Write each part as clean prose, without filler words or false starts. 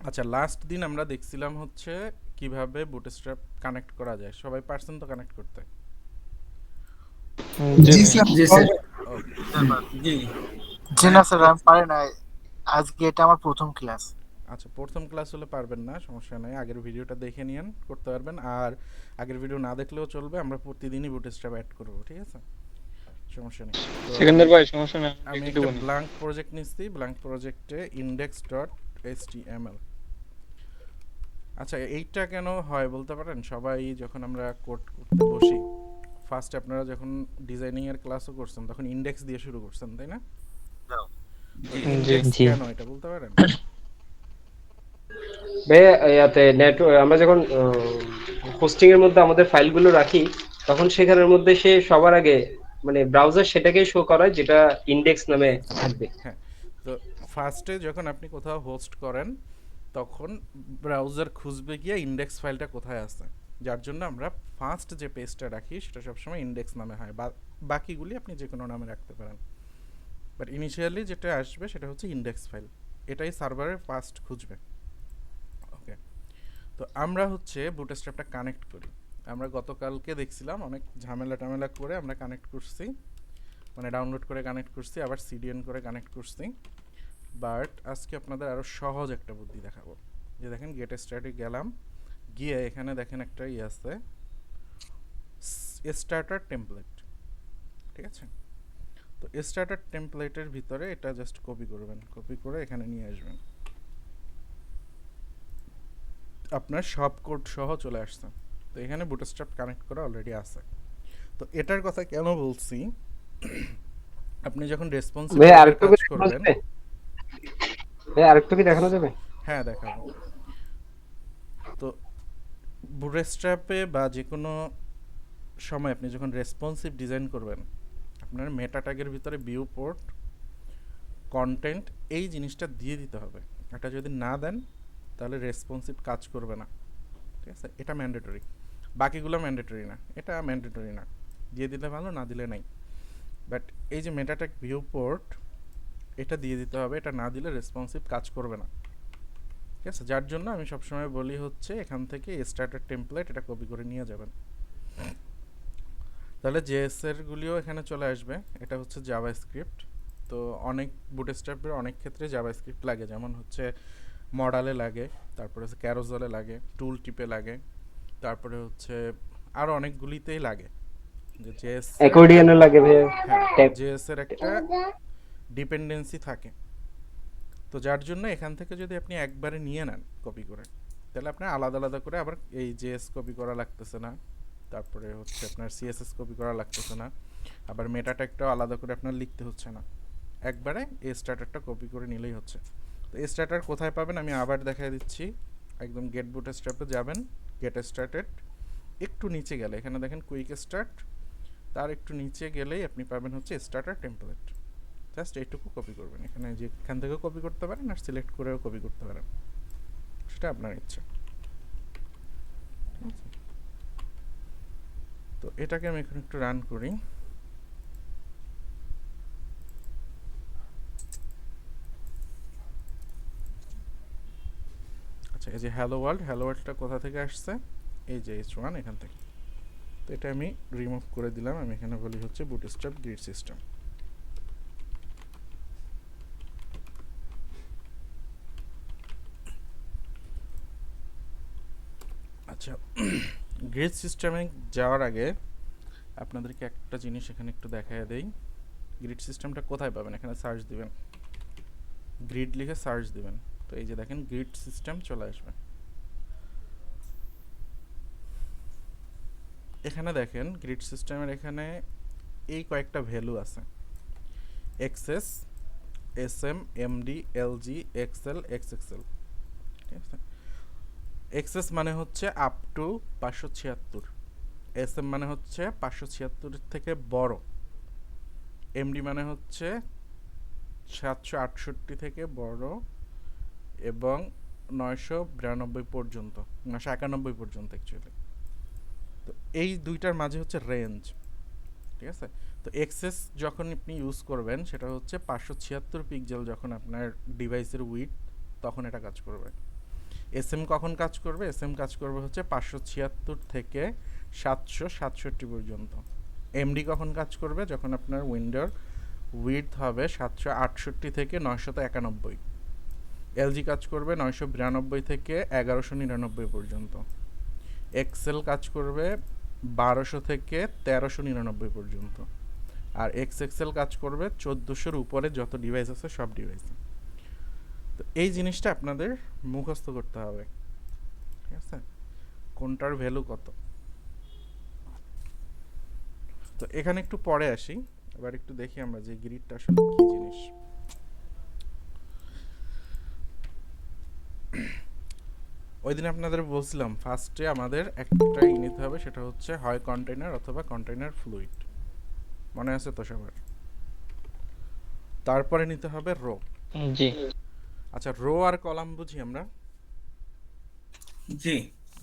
আচ্ছা, লাস্ট দিন আমরা দেখছিলাম হচ্ছে কিভাবে বুটস্ট্র্যাপ কানেক্ট করা যায়। সবাই পারছেন তো কানেক্ট করতে? জি জি ভাইয়া। স্যার। জি স্যার। ওকে। জি। জি না ম্যাথ স্যার, আমি করছি। পারি না। আজকে এটা আমার প্রথম ক্লাস। আচ্ছা, প্রথম ক্লাস হলে পারবেন না, সমস্যা নাই, আগের ভিডিওটা দেখে নিয়েন, করতে পারবেন। আর আগের ভিডিও না দেখলেও চলবে, আমরা প্রতিদিনই বুটস্ট্র্যাপ অ্যাড করব, ঠিক আছে? সমস্যা নেই। তো সেকেন্দার ভাই সমস্যা নেই, আমি আমি দেখে একটা দেবো না। ব্ল্যাঙ্ক প্রজেক্ট নিচ্ছি, ব্ল্যাঙ্ক প্রজেক্টে ইন্ডেক্স ডট এইচটিএমএল। আচ্ছা, এইটা কেন হয় বলতে পারেন? সবাই যখন আমরা কোড করতে বসি, ফার্স্ট আপনারা যখন ডিজাইনিং এর ক্লাসও করছেন তখন ইন্ডেক্স দিয়ে শুরু করছেন, তাই না? তো জি। জি। ইন্ডেক্স জি। কেন এটা বলতে পারেন? ভাইয়া ইয়াতে নেট আমরা যখন হোস্টিং এর মধ্যে আমাদের ফাইলগুলো রাখি, তখন সেখানের মধ্যে সে সবার আগে মানে ব্রাউজার সেটাকেই শো করায় যেটা ইন্ডেক্স নামে এক্স্যাক্টলি, থাকবে। হ্যাঁ। তো ফার্স্টে যখন আপনি কোথাও হোস্ট করেন তখন ব্রাউজার খুঁজবে গিয়ে ইন্ডেক্স ফাইলটা কোথায় আছে, যার জন্য আমরা ফার্স্ট যে পেজটা রাখি সেটা সবসময় ইন্ডেক্স নামে হয়, বা বাকিগুলি আপনি যে কোনো নামে রাখতে পারেন। বাট ইনিশিয়ালি যেটা আসবে সেটা হচ্ছে ইন্ডেক্স ফাইল, এটাই সার্ভারে ফার্স্ট খুঁজবে। ওকে। তো আমরা হচ্ছে বুটস্ট্র্যাপটা কানেক্ট করি। আমরা গতকালকে দেখছিলাম অনেক ঝামেলা টামেলা করে আমরা কানেক্ট করছি, মানে ডাউনলোড করে কানেক্ট করছি, আবার সিডিএন করে কানেক্ট করছি। বাট আজকে আপনাদের আরও সহজ একটা বুদ্ধি দেখাবো। যে দেখেন, গেট স্টার্টে গেলাম, গিয়ে এখানে দেখেন একটা ইয়ে আছে, স্টার্টার টেমপ্লেট, ঠিক আছে? তো স্টার্টার টেমপ্লেটের ভিতরে এটা জাস্ট কপি করবেন, কপি করে এখানে নিয়ে আসবেন, আপনার সব কোড সহ চলে আসছে। তো এখানে বুটস্ট্র্যাপ কানেক্ট করা অলরেডি আছে। তো এটার কথা কেন বলছি, আপনি যখন রেসপন্সিভ ভাইয়া ওয়েবে আরেকটু কি কাজ দেখানো করবেন। যাবে? ভাইয়া আরেকটু কি দেখানো যাবে? হ্যাঁ, দেখাবো। তো বুটস্ট্র্যাপে বা যে কোনো সময় আপনি যখন রেসপন্সিভ ডিজাইন করবেন, আপনার মেটা ট্যাগের ভিতরে ভিউ পোর্ট, কন্টেন্ট, এই জিনিসটা দিয়ে দিতে হবে। এটা যদি না দেন তাহলে রেসপন্সিভ কাজ করবে না, ঠিক আছে? এটা ম্যান্ডেটরি, বাকিগুলো ম্যান্ডেটরি না, এটা ম্যান্ডেটরি না। দিয়ে দিলে ভালো, না দিলে নাই। বাট এই যে মেটা ট্যাগ ভিউ পোর্ট, এটা দিয়ে দিতে হবে, এটা না দিলে রেসপন্সিভ কাজ করবে না, ঠিক আছে? যার জন্য আমি সবসময় বলি হচ্ছে এখান থেকে স্টার্টার টেমপ্লেট এটা কপি করে নিয়ে যাবেন, তাহলে জেএস এর গুলিও এখানে চলে আসবে। এটা হচ্ছে জাভা স্ক্রিপ্ট। তো অনেক বুটস্ট্র্যাপের অনেক ক্ষেত্রে জাভা স্ক্রিপ্ট লাগে, যেমন হচ্ছে মডালে লাগে, তারপরে হচ্ছে ক্যারোজলে লাগে, টুল টিপে লাগে, তারপরে হচ্ছে আরও অনেকগুলিতেই লাগে। যে জেএস এর, অ্যাকর্ডিয়নে লাগে ভাইয়া। হ্যাঁ, ট্যাব। জেএস এর একটা ডিপেন্ডেন্সি থাকে। তো যার জন্য এখান থেকে যদি আপনি একবারে নিয়ে নেন কপি করে, তাহলে আপনার আলাদা আলাদা করে আবার এই জেএস কপি করা লাগতেছে না, তারপরে হচ্ছে আপনার সিএসএস কপি করা লাগতেছে না, আবার মেটা ট্যাগটাও আলাদা করে আপনার লিখতে হচ্ছে না, একবারে এই স্টার্টারটা কপি করে নিলেই হচ্ছে। তো এই স্টার্টার কোথায় পাবেন আমি আবার দেখাই দিচ্ছি। একদম গেট বুটস্ট্র্যাপে যাবেন, গেট স্টার্টেড, একটু নিচে গেলে এখানে দেখেন কুইক স্টার্ট, তার একটু নিচে গেলেই আপনি পাবেন হচ্ছে স্টার্টার টেমপ্লেট। জাস্ট এইটুকু কপি করবেন, এখানে যেখান থেকেও কপি করতে পারেন, আর সিলেক্ট করেও কপি করতে পারেন, সেটা আপনার ইচ্ছা। তো এটাকে আমি এখন একটু রান করি। আচ্ছা, এই যে হ্যালো ওয়ার্ল্ড, হ্যালো ওয়ার্ল্ডটা কোথা থেকে আসছে? এই যে H1 এখান থেকে। তো এটা আমি রিমুভ করে দিলাম, আমি এখানে বলি হচ্ছে বুটস্ট্র্যাপ গ্রিড সিস্টেম। আচ্ছা, গ্রিড সিস্টেমে যাওয়ার আগে আপনাদেরকে একটা জিনিস এখানে একটু দেখায় দেই। গ্রিড সিস্টেমটা কোথায় পাবেন? এখানে সার্চ দিবেন, গ্রিড লিখে সার্চ দিবেন, তো এই যে দেখেন গ্রিড সিস্টেম চলে আসবে। এখানে দেখেন গ্রিড সিস্টেমের এখানে এই কয়েকটা ভ্যালু আছে: XS, SM, MD, LG, XL, XXL, ঠিক আছে? এক্সএস মানে হচ্ছে আপ টু 576, এসএম মানে হচ্ছে 576 থেকে বড়, এমডি মানে হচ্ছে 768 থেকে বড়, এবং 992 পর্যন্ত, 991 পর্যন্ত অ্যাকচুয়ালি। তো এই দুইটার মাঝে হচ্ছে রেঞ্জ, ঠিক আছে? তো এক্সেস যখন আপনি ইউজ করবেন সেটা হচ্ছে 576 পিক্সেল, যখন আপনার ডিভাইসের উইডথ, তখন এটা কাজ করবে। এসএম কখন কাজ করবে? এসএম কাজ করবে হচ্ছে 576 থেকে 767 পর্যন্ত। এমডি কখন কাজ করবে? যখন আপনার উইন্ডোর উইডথ হবে 768 থেকে 991। এলজি কাজ করবে 992 থেকে 1199 পর্যন্ত। এক্সেল কাজ করবে 1200 থেকে 1399 পর্যন্ত। আর এক্সএল কাজ করবে 1400-র উপরে যত ডিভাইস আছে সব ডিভাইসে। তো এই জিনিসটা আপনাদের মুখস্থ করতে হবে, ঠিক আছে, কোনটার ভ্যালু কত। তো এখানে একটু পরে আসি, এবার একটু দেখি আমরা যে গ্রিডটা আসলে কি জিনিস। ওই দিন আপনাদের বলছিলাম ফার্স্টে আমাদের একটা নিতে হবে, সেটা হচ্ছে হয় কন্টেইনার অথবা কন্টেইনার ফ্লুইড, মনে আছে তো সবার? তারপরে নিতে হবে রো। জি আচ্ছা, রো আর কলাম বুঝি আমরা? জি।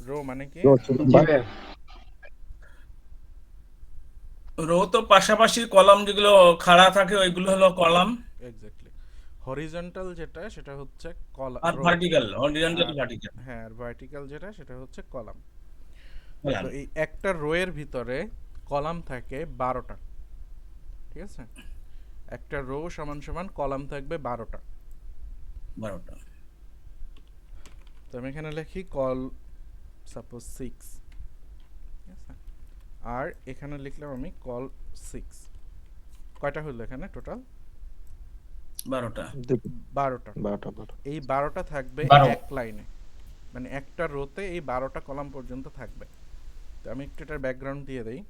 রো মানে কি? জি ভাইয়া। রো তো পাশাপাশি কলাম যেগুলো খাড়া থাকে ওইগুলো হলো কলাম, এক্স্যাক্টলি। হরিজন্টাল যেটা সেটা হচ্ছে আর রো। ভার্টিক্যাল হরিজন্টাল আর ভার্টিক্যাল হ্যাঁ, আর ভার্টিক্যাল যেটা সেটা হচ্ছে কলাম। কলাম। তো এই একটা রোয়ের ভিতরে কলাম থাকে 12টা, ঠিক আছে? একটা রো সমান সমান কলাম থাকবে 12টা। 12টা। তো আমি এখানে লিখি কল সাপোজ 6, ঠিক আছে, আর এখানে লিখলাম আমি কল 6। কয়টা হলো এখানে টোটাল? 12টা। 12টা। 12টা এই 12টা থাকবে 12 এক লাইনে, মানে একটা রোতে এই 12টা কলাম পর্যন্ত থাকবে। তো আমি একটু এটার ব্যাকগ্রাউন্ড দিয়ে দেই।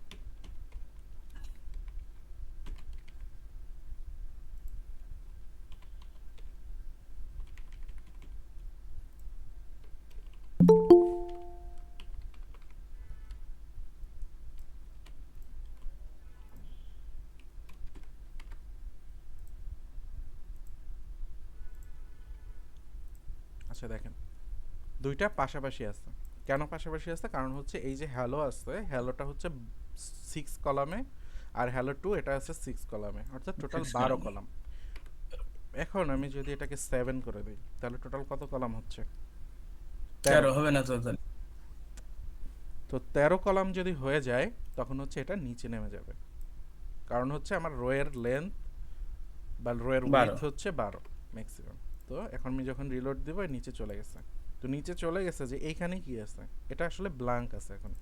আচ্ছা দেখেন, দুইটা পাশাপাশি আছে। কেন পাশাপাশি আছে? কারণ হচ্ছে এই যে হ্যালো আছে, হ্যালোটা হচ্ছে 6 কলামে, আর হ্যালো 2 এটা আছে 6 কলামে, অর্থাৎ টোটাল 6 12 কলাম। কলাম। এখন আমি যদি এটাকে 7 করে দিই, তাহলে টোটাল কত কলাম হচ্ছে? 13 হবে না তো তাহলে। তো 13 কলাম যদি হয়ে যায় তখন হচ্ছে এটা নিচে নেমে যাবে, কারণ হচ্ছে আমার রোয়ের লেন্থ বা রোয়ের 12 উইডথ হচ্ছে 12 ম্যাক্সিমাম। তো এখন আমি যখন রিলোড দিব নিচে চলে গেছে। তো নিচে চলে গেছে যে এইখানে কি আছে, এটা আসলে ব্ল্যাঙ্ক আছে। এখন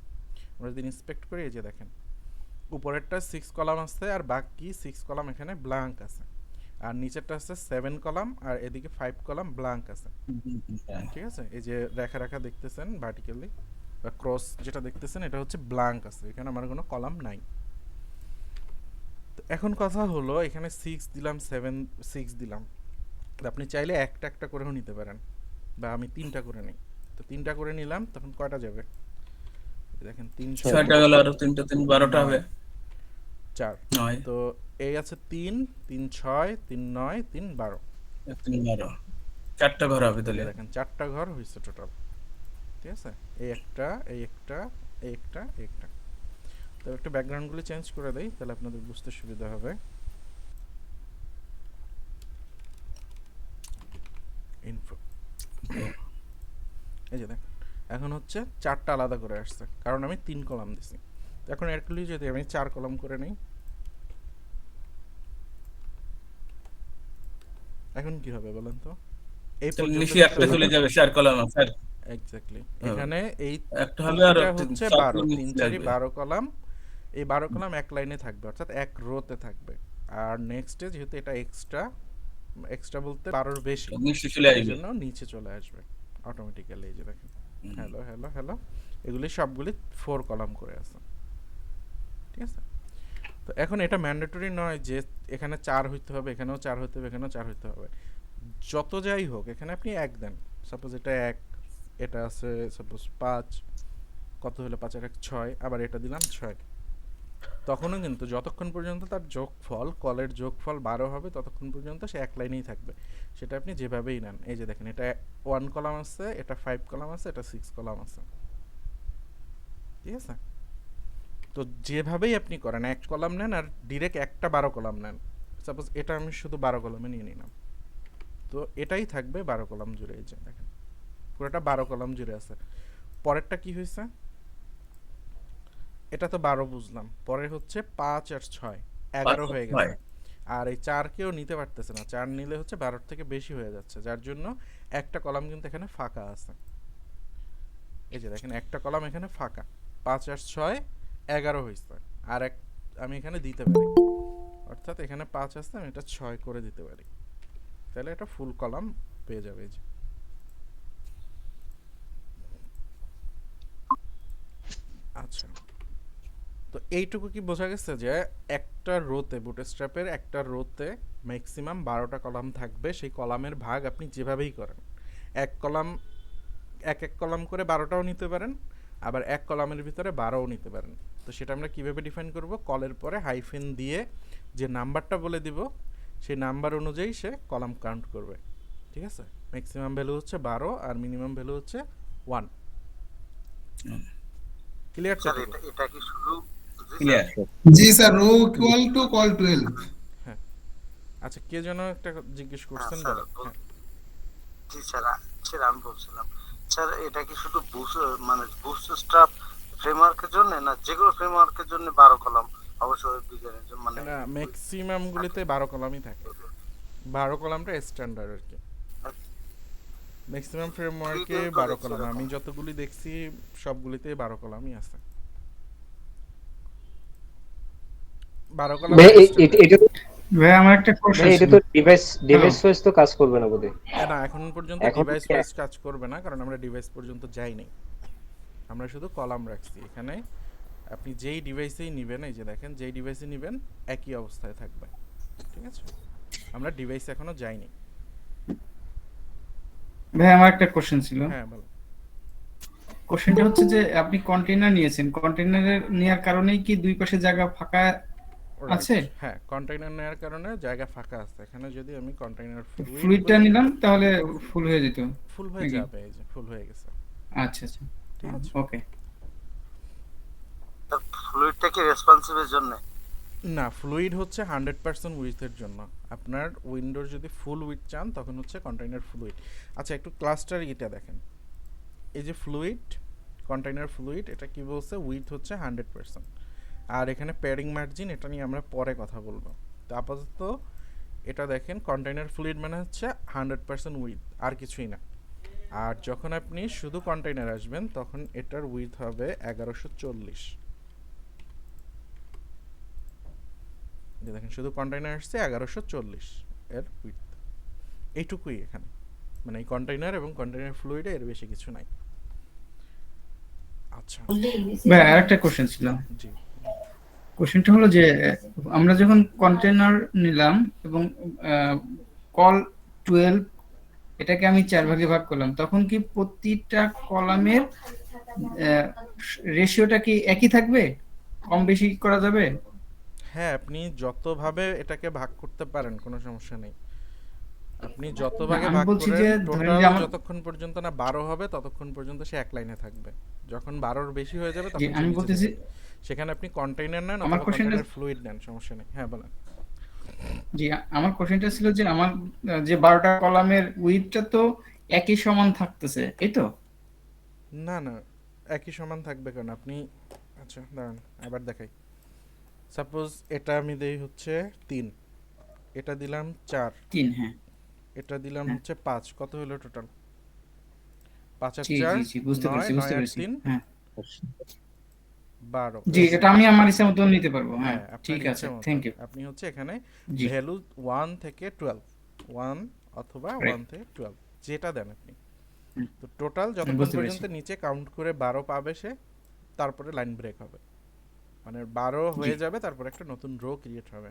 আমরা যদি ইন্সপেক্ট করি, এই যে দেখেন উপরেরটা 6 কলাম আছে আর বাকি 6 কলাম এখানে ব্ল্যাঙ্ক আছে, আর নিচেরটা আছে 7 কলাম আর এদিকে 5 কলাম ব্ল্যাঙ্ক আছে, ঠিক আছে? এই যে রেখা রেখা দেখতেছেন ভার্টিক্যালি বা ক্রস যেটা দেখতেছেন, এটা হচ্ছে ব্ল্যাঙ্ক আছে, এখানে আমার কোনো কলাম নাই। তো এখন কথা হলো, এখানে 6 দিলাম, 7 6 দিলাম, তো আপনি চাইলে একটা একটা করেও নিতে পারেন, বা আমি 3টা করে নিই। তো 3টা করে নিলাম, তখন কয়টা যাবে? এই দেখেন 3 6টা গেল আর 3টা 3 12টা হবে 4। 9 তো এই আছে 3 3 6 3 9 3 12। 3 12 4টা ঘর হবে এই তাহলে। যে দেখেন 4টা ঘর হয়েছে টোটাল, ঠিক আছে? এই একটা, এই একটা, এই একটা, এই একটা। তো একটু ব্যাকগ্রাউন্ডগুলো চেঞ্জ করে দেই, তাহলে আপনাদের বুঝতে সুবিধা হবে। ইনফো, এই যে দেখেন এখন হচ্ছে 4টা আলাদা করে আসছে, কারণ আমি 3 কলাম দিছি। তো এখন এরগুলি যদি আমি 4 কলাম করে নিই, এখন কি হবে বলেন তো? এই তাহলে পর্যন্ত নিচে একটা চলে যাবে 4 কলাম স্যার। এক্স্যাক্টলি। হ্যাঁ। এখানে এই একটা হবে আর এটা হচ্ছে 7 12, নিচে 3 চলে 4 আসবে। 12 কলাম। এই 12 কলাম এক লাইনে থাকবে, অর্থাৎ এক রোতে থাকবে। আর নেক্সটে যেহেতু এটা এক্সট্রা, এক্সট্রা বলতে 12-র বেশি, নিচে চলে এই আসবে। জন্য নিচে চলে আসবে অটোমেটিক্যালি। এই যে দেখেন হ্যালো হ্যালো হ্যালো, এগুলি সবগুলি 4 কলাম করে আছে, ঠিক আছে? তো এখন এটা ম্যান্ডেটরি নয় যে এখানে 4 হইতে হবে, এখানেও 4 হইতে হবে, এখানেও 4 হইতে হবে। যত যাই হোক এখানে আপনি 1 দেন। সাপোজ এটা 1, এটা আছে সাপোজ 5, কত হলো 5 আর 1 6, আবার এটা দিলাম 6। তখনও কিন্তু যতক্ষণ পর্যন্ত তার যোগফল, কলের যোগফল 12 হবে ততক্ষণ পর্যন্ত সে এক লাইনেই থাকবে, সেটা আপনি যেভাবেই নেন। এই যে দেখেন এটা 1 কলাম আছে, এটা 5 কলাম আছে, এটা 6 কলাম আছে, ঠিক আছে? তো যেভাবেই আপনি করেন, 1 কলাম নেন আর ডিরেক্ট একটা 12 কলাম নেন। সাপোজ এটা আমি শুধু 12 কলামে নিয়ে নিলাম, তো এটাই থাকবে 12 কলাম জুড়ে। এই যে দেখেন পুরোটা 12 কলাম জুড়ে আছে। পরেরটা কি হয়েছে, এটা তো 12 বুঝলাম, পরে হচ্ছে 5 আর 6 11 হয়ে গেছে। আর এই 4 কেও নিতে পারতেছে না, 4 নিলে হচ্ছে 12 থেকে বেশি হয়ে যাচ্ছে, যার জন্য একটা কলাম কিন্তু এখানে ফাঁকা আছে। এই যে দেখেন একটা কলাম এখানে ফাঁকা, 5 আর 6 11 হয়েছে, আর এক আমি এখানে দিতে পারি, অর্থাৎ এখানে 5 আছে, আমি এটা 6 করে দিতে পারি, তাহলে এটা ফুল কলাম পেয়ে যাবে। এই যে আচ্ছা, তো এইটুকু কি বোঝা গেছে যে একটা রোতে, বুটস্ট্র্যাপের একটা রোতে ম্যাক্সিমাম 12টা কলাম থাকবে, সেই কলামের ভাগ আপনি যেভাবেই করেন, এক কলাম এক এক কলাম করে 12টাও নিতে পারেন, আবার এক কলামের ভিতরে 12ও নিতে পারেন। তো সেটা আমরা কিভাবে ডিফাইন করব, কলের পরে হাইফেন দিয়ে যে নাম্বারটা বলে দিব সেই নাম্বার অনুযায়ী সে কলাম কাউন্ট করবে। ঠিক আছে, ম্যাক্সিমাম ভ্যালু হচ্ছে 12 আর মিনিমাম ভ্যালু হচ্ছে 1। ক্লিয়ার? স্যার এটা কি শুধু ক্লিয়ার। জি sir, row equal to call 12। হ্যাঁ, আচ্ছা, কে যেন একটা জিজ্ঞেস করছেন, স্যার বলেন। হ্যাঁ, জি স্যার, স্যার আমি বলছিলাম স্যার এটা কি শুধু মানে বুটস্ট্র্যাপ ফ্রেমওয়ার্কের জন্য, না যেগুলো ফ্রেমওয়ার্কের জন্য 12 কলাম অবশ্যই বিজ্ঞানের জন্য, মানে না, ম্যাক্সিমাম গুলিতে 12 কলামই থাকে, 12 কলামটা স্ট্যান্ডার্ড আর কি। ম্যাক্সিমাম ফ্রেমওয়ার্কে 12 কলাম, আমি যতগুলি দেখছি সবগুলিতে 12 কলামই আছে। 12 কলাম এটা তো ভাই আমার একটা কোশ্চেন এটা ছিল। তো ডিভাইস ওয়াইজ তো কাজ করবে না বোধহয়। না, এখন পর্যন্ত এখন ডিভাইস ওয়াইজ কাজ করবে না, কারণ আমরা ডিভাইস পর্যন্ত যাইনি, আমরা শুধু কলাম রাখছি এখানে। আপনি যেই ডিভাইসেই নেবেন, এই যে দেখেন যেই ডিভাইসে নেবেন একই অবস্থায় থাকবে। ঠিক আছে, আমরা ডিভাইস এখনো যাইনি। ভাই আমার একটা কোশ্চেন ছিল। হ্যাঁ, বলো। কোশ্চেনটা হচ্ছে যে আপনি কন্টেইনার নিয়েছেন, কন্টেইনারের নেয়ার কারণেই কি দুই পাশে জায়গা ফাঁকা আছে? রাইট, হ্যাঁ, কন্টেইনার নেওয়ার কারণে জায়গা ফাঁকা আছে। এখানে যদি আমি কন্টেইনার ফ্লুইডটা নিলাম তাহলে ফুল হয়ে যেত ফুল হয়ে নাকি? যাবে, এই যে ফুল হয়ে গেছে। আচ্ছা আচ্ছা, ঠিক আছে, ওকে। ফ্লুইডটা কি রেসপন্সিভের জন্য? না, ফ্লুইড হচ্ছে 100% উইথের জন্য। আপনার উইন্ডোর যদি ফুল উইথ চান তখন হচ্ছে কন্টেইনার ফ্লুইড। আচ্ছা, একটু ক্লাস্টার এটা দেখেন, এই যে ফ্লুইড, কন্টেইনার ফ্লুইড, এটা কি বলছে, উইথ হচ্ছে 100%। আর এখানে প্যাডিং মার্জিন, এটা নিয়ে আমরা পরে কথা বলবো। তো আপাতত এটা দেখেন, কন্টেইনার ফ্লুইড মানে হচ্ছে 100% উইথ, আর কিছুই না। আর যখন আপনি শুধু কন্টেইনার আসবেন তখন এটার উইথ হবে 1140। যে দেখেন শুধু কন্টেইনার আসছে 1140 এর উইথ, এইটুকুই এখানে, মানে এই কন্টেইনার এবং কন্টেইনার ফ্লুইডে এর বেশি কিছু নাই। আচ্ছা, ভাই আরেকটা কোশ্চেন ছিল। জি, কোশ্চেনটা হলো যে আমরা যখন কন্টেইনার নিলাম এবং কল 12 এটাকে আমি 4 ভাগে ভাগ করলাম, তখন কি প্রতিটা কলামের রেশিওটা কি একই থাকবে? কম বেশি করা যাবে? হ্যাঁ, আপনি যতভাবে এটাকে ভাগ করতে পারেন কোনো সমস্যা নেই। আপনি যত ভাগে আমি ভাগ বলছি করেন, যে ধরেন টোটাল যে আমার, যতক্ষণ পর্যন্ত না 12 হবে ততক্ষণ পর্যন্ত সে এক লাইনে থাকবে। যখন 12-র বেশি হয়ে যাবে জি তখন সে আমি নিচে বলতেছি, যাবে। সেখানে আপনি কন্টেইনার নেন আমার অথবা কোশ্চেনটা, কন্টেইনার ফ্লুইড নেন, সমস্যা নেই। হ্যাঁ, বলেন। জি আমার কোশ্চেনটা ছিল যে আমার যে 12টা কলামের উইডথটা তো একই সমান থাকতেছে, এই তো? না না, একই সমান থাকবে কেন আপনি, আচ্ছা দাঁড়ান আবার দেখাই। সাপোজ এটা আমি দেই হচ্ছে 3, এটা দিলাম 4, 3, হ্যাঁ এটা দিলাম হ্যাঁ। হচ্ছে 5, কত হলো টোটাল? 5 আর জি 4 জি জি বুঝতে 9, পারছি 9 বুঝতে আর পারছি 3 হ্যাঁ। 12। জি এটা আমি আমার ইচ্ছা মতো নিতে পারবো, হ্যাঁ হ্যাঁ, আপনার ঠিক আছে, ইচ্ছে মতো থ্যাংক ইউ। আপনি হচ্ছে এখানে জি ভ্যালু 1 থেকে 12, 1 অথবা 1 রাইট, থেকে 12 যেটা দেন আপনি। তো টোটাল যতক্ষণ বুঝতে পর্যন্ত পেরেছি। নিচে কাউন্ট করে 12 পাবে সে, তারপরে লাইন ব্রেক হবে, মানে 12 জি হয়ে যাবে, তারপর একটা নতুন রো ক্রিয়েট হবে।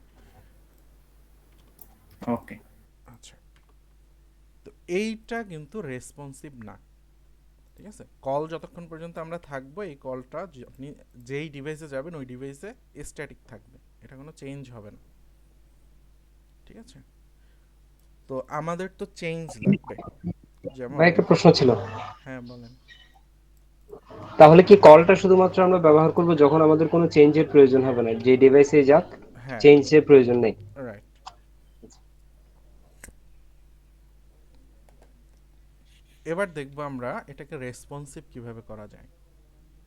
ওকে। আচ্ছা, তো এইটা কিন্তু রেসপন্সিভ না। ঠিক আছে, কল যতক্ষণ পর্যন্ত আমরা থাকবো, এই কলটা আপনি যেই ডিভাইসে যাবেন ওই ডিভাইসে স্ট্যাটিক থাকবে, এটা কোনো চেঞ্জ হবে না। ঠিক আছে, তো আমাদের তো চেঞ্জ লাগবে, যেমন, ভাই একটা প্রশ্ন ছিল, হ্যাঁ বলেন। তাহলে কি কলটা শুধুমাত্র আমরা ব্যবহার করব যখন আমাদের কোনো চেঞ্জের প্রয়োজন হবে না, যে ডিভাইসে যাক হ্যাঁ, চেঞ্জের প্রয়োজন নেই? রাইট। এবার দেখবো আমরা এটাকে রেসপন্সিভ কিভাবে করা যায়।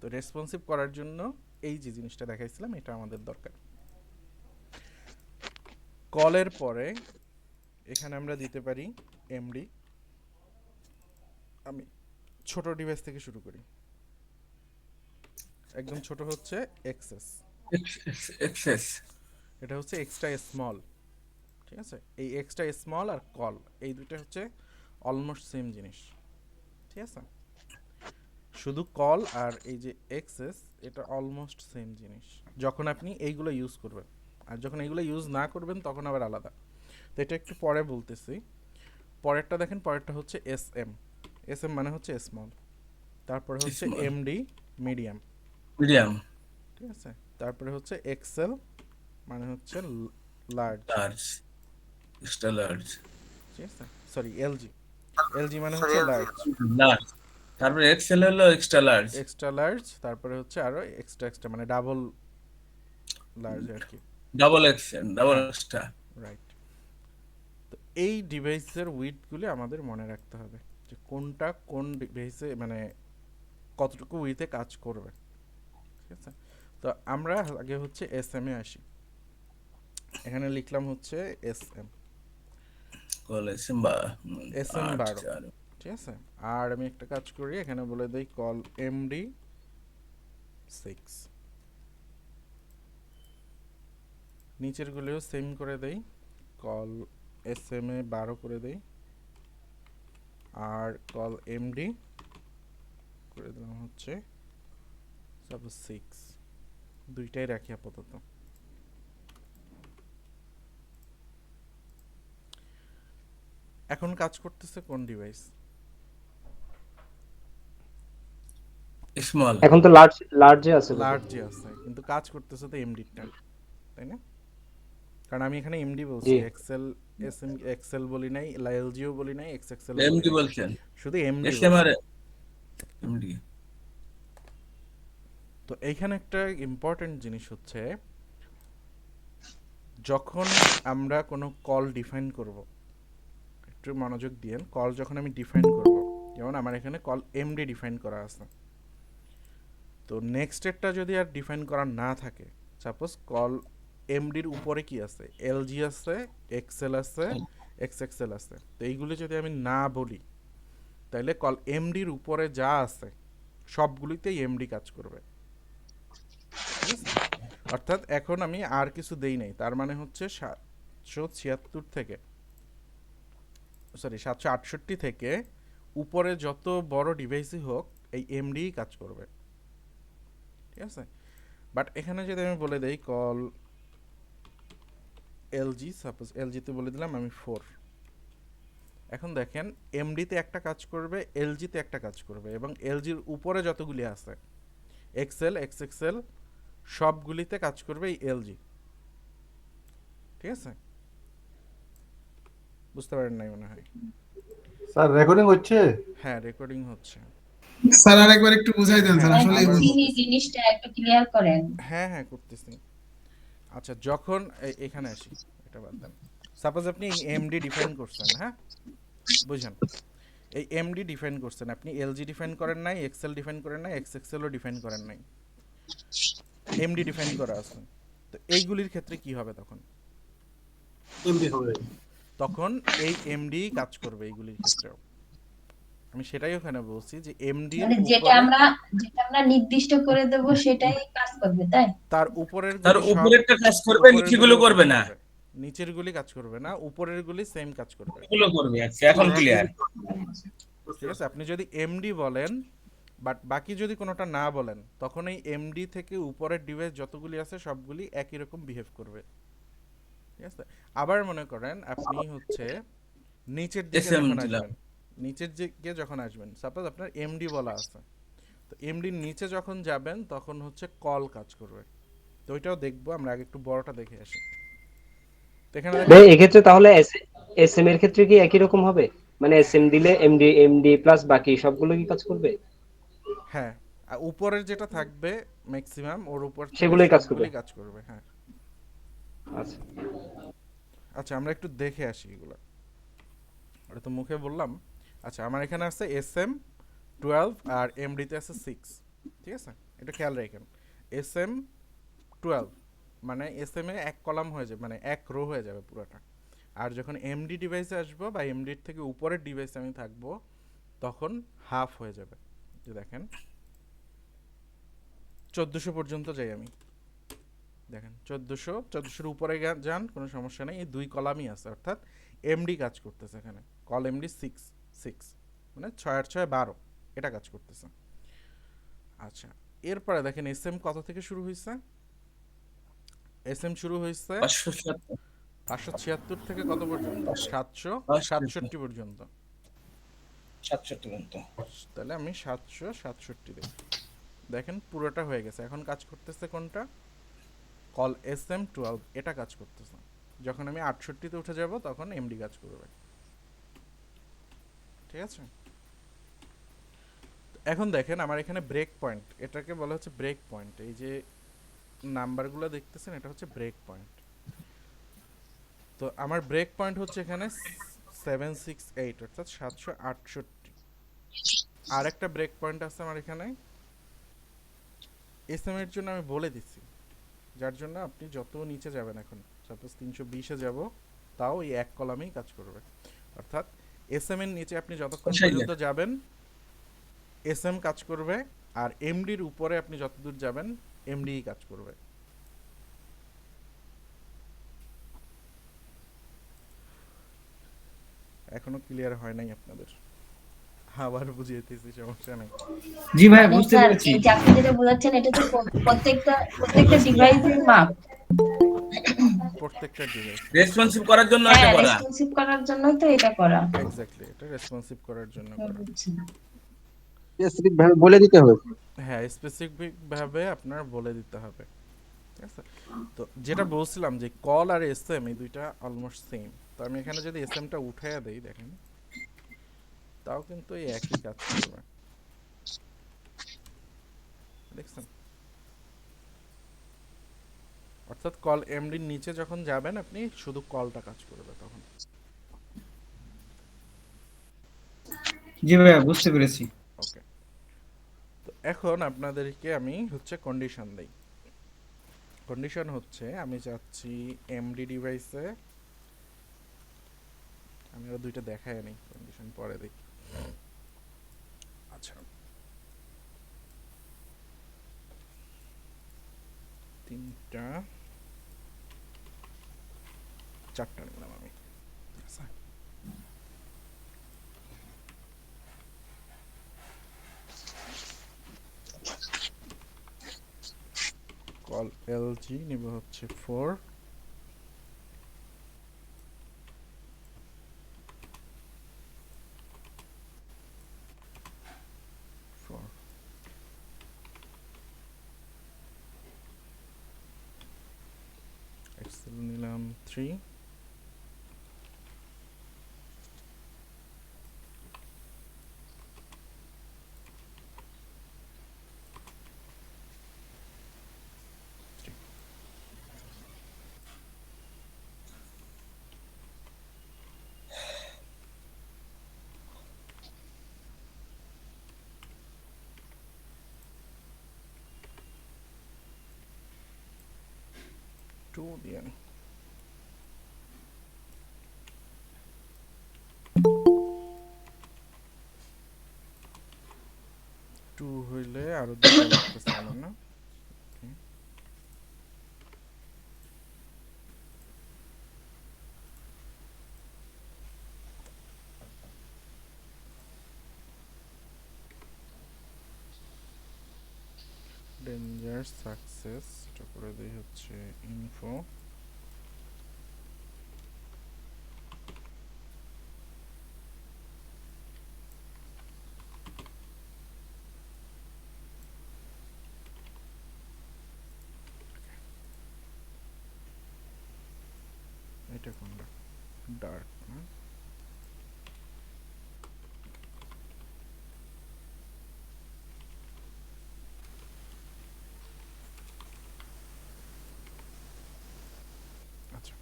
তো রেসপন্সিভ করার জন্য এই যে জিনিসটা দেখাইছিলাম এটা আমাদের দরকার। কলের পরে এখানে আমরা দিতে পারি এমডি। আমি ছোট ডিভাইস থেকে শুরু করি, একদম ছোট হচ্ছে এক্সেস, এক্সেস। এটা হচ্ছে এক্সট্রা স্মল, ঠিক আছে। এই এক্সট্রা স্মল আর কল এই দুইটা হচ্ছে অলমোস্ট সেম জিনিস, ঠিক আছে। শুধু কল আর এই যে এক্সেস এটা অলমোস্ট সেম জিনিস যখন আপনি এইগুলো ইউজ করবেন, আর যখন এইগুলো ইউজ না করবেন তখন আবার আলাদা। তো এটা একটু পরে বলতেছি। পরেরটা দেখেন, পরেরটা হচ্ছে এস এম। এস এম মানে হচ্ছে স্মল, তারপরে হচ্ছে Small. এমডি মিডিয়াম, মিডিয়াম, ঠিক আছে। তারপরে হচ্ছে এক্সেল মানে হচ্ছে লার্জ, লার্জ, এক্সট্রা লার্জ, ঠিক আছে। সরি এলজি, এলজি মানে Sorry, হচ্ছে LG লার্জ, লার্জ। তারপরে এক্সেল হলো এক্সট্রা লার্জ। এক্সট্রা লার্জ, তারপরে হচ্ছে আরো এক্সট্রা মানে ডাবল লার্জ আর কি। ডাবল এক্সেল, ডাবল হ্যাঁ। এক্সট্রা। রাইট। তো এই ডিভাইসের উইথগুলি আমাদের মনে রাখতে হবে যে কোনটা কোন ডিভাইসে মানে কতটুকু উইথে কাজ করবে, ঠিক আছে। তো আমরা আগে হচ্ছে এস এম এ আসি। এখানে লিখলাম হচ্ছে S M, call SM SM 12, আচ্ছা। ঠিক আছে। আর আমি একটা কাজ করি, এখানে বলে দেই কল এমডি 6, নিচের গুলিও সেম করে দেই, কল এস এম এ 12 করে দেই, আর কল এমডি করে দিলাম হচ্ছে সাপোজ 6, দুইটাই রাখি আপাতত। এখন কাজ করতেছে কোন ডিভাইস? স্মল। এখন তো লার্জে আছে বোধহয়। লার্জে আছে, কিন্তু কাজ করতেছে তো এমডিটা, তাই না? কারণ আমি এখানে এমডি বলছি, জি। এক্সেল এসএম এক্সেল বলি নাই, এলজিও বলি নাই, এক্সএক্সএল বলি এমডি নাই, বলছেন, শুধু এমডি এসএম বলছি। আর এমডি। তো এইখানে একটা ইম্পর্টেন্ট জিনিস হচ্ছে যখন আমরা কোনো কল ডিফাইন করব, একটু মনোযোগ দিয়েন। কল যখন আমি ডিফাইন করব, যেমন আমার এখানে কল এমডি ডিফাইন করা আছে, তো নেক্সটেরটা যদি আর ডিফাইন করা না থাকে, সাপোজ কল এমডির উপরে কি আছে, এলজি আছে, এক্সেল আছে, এক্সএক্সএল আছে, তো এইগুলি যদি আমি না বলি তাহলে কল এমডির উপরে যা আছে সবগুলিতেই এমডি কাজ করবে, ঠিক আছে। অর্থাৎ এখন আমি আর কিছু দেই নাই, তার মানে হচ্ছে 776 থেকে সরি 768 থেকে উপরে যত বড় ডিভাইসই হোক এই এমডি কাজ করবে, ঠিক আছে। বাট এখানে যদি আমি বলে দেই কল এলজি, সাপোজ এলজিতে বলে দিলাম আমি 4, এখন দেখেন এমডিতে একটা কাজ করবে, এলজিতে একটা কাজ করবে, এবং এলজির উপরে যতগুলি আছে এক্সেল এক্সএক্সএল সবগুলিতে কাজ করবে এই এলজি, ঠিক আছে। বুঝতে পারেন নাই মনে হয়? স্যার রেকর্ডিং হচ্ছে? হ্যাঁ রেকর্ডিং হচ্ছে। স্যার আরেকবার একটু বুঝাই দেন স্যার, হ্যাঁ, আসলে আবার তিনি বলতেছি। জিনিসটা একটু ক্লিয়ার করেন। হ্যাঁ হ্যাঁ করতেছি। আচ্ছা যখন এখানে আসি, এটা বাদ দেন। সাপোজ আপনি এই এমডি ডিফাইন করছেন, হ্যাঁ বুঝেন, এই এমডি ডিফাইন করছেন আপনি, এলজি ডিফাইন করেন নাই, এক্সেল ডিফাইন করেন নাই, এক্সএক্সএলও ডিফাইন করেন নাই, এমডি ডিফাইন করা আছে। তো এইগুলির ক্ষেত্রে কি হবে তখন? এমডি হবে। তখন এই এমডি কাজ করবে এইগুলির ক্ষেত্রেও। আমি সেটাই ওখানে বলছি যে এমডি মানে যেটা আমরা নির্দিষ্ট করে দেব সেটাই কাজ করবে, তাই? তার উপরের তার উপরেরটা কাজ করবে, নিচেগুলো করবে না। নিচের গুলি কাজ করবে না, উপরের গুলি সেম কাজ করবে, এগুলো করবে। আচ্ছা এখন ক্লিয়ার। ঠিক আছে। আপনি যদি এমডি বলেন বাট বাকি যদি কোনোটা না বলেন, তখন এই এমডি থেকে উপরের ডিভাইস যতগুলি আছে সবগুলি একই রকম বিহেভ করবে, ঠিক আছে। আবার মনে করেন আপনি হচ্ছে নিচের দিকে SM যখন দিলাম। আসবেন, নিচের দিকে যখন আসবেন, সাপোজ আপনার এমডি বলা আছে, তো এমডির নিচে যখন যাবেন তখন হচ্ছে কল কাজ করবে। তো ওইটাও দেখবো, আমরা আগে একটু বড়টা দেখে আসি। তো এখানে ভাই এক্ষেত্রে তাহলে এসএম এর ক্ষেত্রে কি একই রকম হবে? মানে এসএম দিলে এমডি প্লাস বাকি সবগুলো কি কাজ করবে? হ্যাঁ, আর উপরের যেটা থাকবে ম্যাক্সিমাম ওর উপর থেকে সেগুলোই কাজ করবে। সবগুলি কাজ করবে, হ্যাঁ। আচ্ছা আচ্ছা আমরা একটু দেখে আসি এগুলো, ওটা তো মুখে বললাম। আচ্ছা, আমার এখানে আছে SM12 আর এমডিতে আছে 6, ঠিক আছে? এটা খেয়াল রাখেন, SM12 মানে এসএম এ এক কলাম হয়ে যাবে, মানে এক রো হয়ে যাবে পুরোটা। আর যখন এমডি ডিভাইসে আসবো বা এমডির থেকে উপরের ডিভাইসে আমি থাকবো, তখন হাফ হয়ে যাবে। যে দেখেন 1400 পর্যন্ত যাই আমি, দেখেন 1400 উপরে যান, কোনো সমস্যা নেই। এই দুই কলামই আছে, অর্থাৎ এমডি কাজ করতেছে এখানে, কল এমডি 6 মানে 6 আর 6 12, এটা কাজ করতেছে। আচ্ছা, এরপরে দেখেন এসএম কত থেকে শুরু হয়েছে? এসএম শুরু হয়েছে 576 থেকে কত পর্যন্ত? 767 পর্যন্ত। 67 পর্যন্ত। তাহলে আমি 767 দেখি, দেখেন পুরোটা হয়ে গেছে। এখন কাজ করতেছে কোনটা? কল SM12, এটা কাজ করতেছে। যখন আমি 68-তে উঠে যাব তখন এমডি কাজ করবে, ঠিক আছে? এখন দেখেন আমার এখানে ব্রেক পয়েন্ট, এটাকে বলা হচ্ছে ব্রেক পয়েন্ট। এই যে নাম্বারগুলো দেখতেছেন, এটা হচ্ছে ব্রেক পয়েন্ট। তো আমার ব্রেক পয়েন্ট হচ্ছে এখানে 768, অর্থাৎ 768। আর একটা ব্রেক পয়েন্ট আছে আমার এখানে এসএম এর জন্য, আমি বলে দিচ্ছি, যার জন্য আপনি যত নিচে যাবেন, এখন সাপোজ 320-এ যাব, তাও এই এক কলামেই কাজ করবে। অর্থাৎ এসএম এর নিচে আপনি যতক্ষণ পর্যন্ত যাবেন এসএম কাজ করবে, আর এমডির উপরে আপনি যতদূর যাবেন এমডিই কাজ করবে। এখনো ক্লিয়ার হয় নাই আপনাদের? আবার বুঝিয়ে দিতেছি, সমস্যা নেই। জি ভাই, মানে বুঝতে স্যার পেরেছি। এই যে আপনি যেটা বোঝাচ্ছেন এটা তো প্রত্যেকটা ডিভাইসের মাপ। প্রত্যেকটা ডিভাইস রেসপন্সিভ করার জন্য এটা হ্যাঁ, করা। রেসপন্সিভ করার জন্যই তো এটা করা। এক্স্যাক্টলি, এটা রেসপন্সিভ করার জন্য করা। বুঝছি। স্পেসিফিক ভাবে বলে দিতে হবে। হ্যাঁ, স্পেসিফিক ভাবে আপনার বলে দিতে হবে, ঠিক আছে? তো যেটা বলছিলাম যে কল আর এসএম এই দুইটা অলমোস্ট সেম। তো আমি এখানে যদি এসএমটা উঠাইয়া দেই, দেখেন তাও কিন্তু এই একই কাজ করবে, দেখছেন? অর্থাৎ কল এমডির নিচে যখন যাবেন আপনি, শুধু কলটা কাজ করবে তখন। জি ভাইয়া, বুঝতে পেরেছি। ওকে, তো এখন আপনাদেরকে আমি হচ্ছে কন্ডিশন দেই। কন্ডিশন হচ্ছে আমি চাচ্ছি এমডি ডিভাইসে, আমি আরো দুইটা দেখাই নেই, কন্ডিশন পরে দিই। আচ্ছা, তিনটা চারটা নিলাম আমি, ঠিক আছে? কল এলজি নিব হচ্ছে 4, এক্সেল নিলাম 3, টু দিয়ে নি। টু হইলে আরো দুটো লাগতেছে আমার, না? Okay. ডেঞ্জার সাকসেস, এটা করে দেই হচ্ছে ইনফো। এটা কোনটা? ডার্ক, না? আচ্ছা,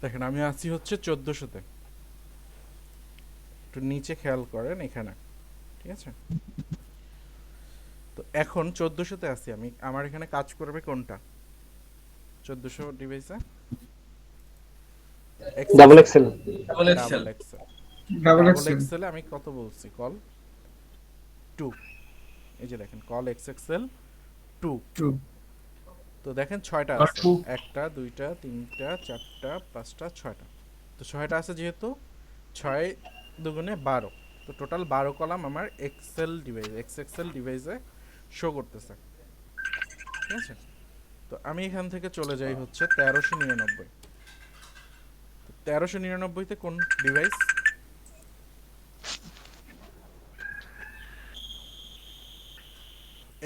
দেখেন আমি আছি হচ্ছে 1400-তে, একটু নিচে খেয়াল করেন এখানে, ঠিক আছে? তো এখন 1400-তে আছি আমি, আমার এখানে কাজ করবে কোনটা 1400 ডিভাইসে? Double XL. Double XL. Double XL. Double double XL. এক্সেলে আমি কত বলছি? কল 2। এই যে দেখেন কল এক্স এক্সেল 2। টু। তো দেখেন 6টা আর আছে, টু। 1টা 2টা 3টা 4টা 5টা 6টা। তো 6টা আছে যেহেতু 6 দুগুণে 12, তো টোটাল 12 কলাম আমার এক্সেল ডিভাইস এক্স এক্সেল ডিভাইসে শো করতেছে, ঠিক আছে? তো আমি এখান থেকে চলে যাই হচ্ছে 1399। 1399-তে কোন ডিভাইস?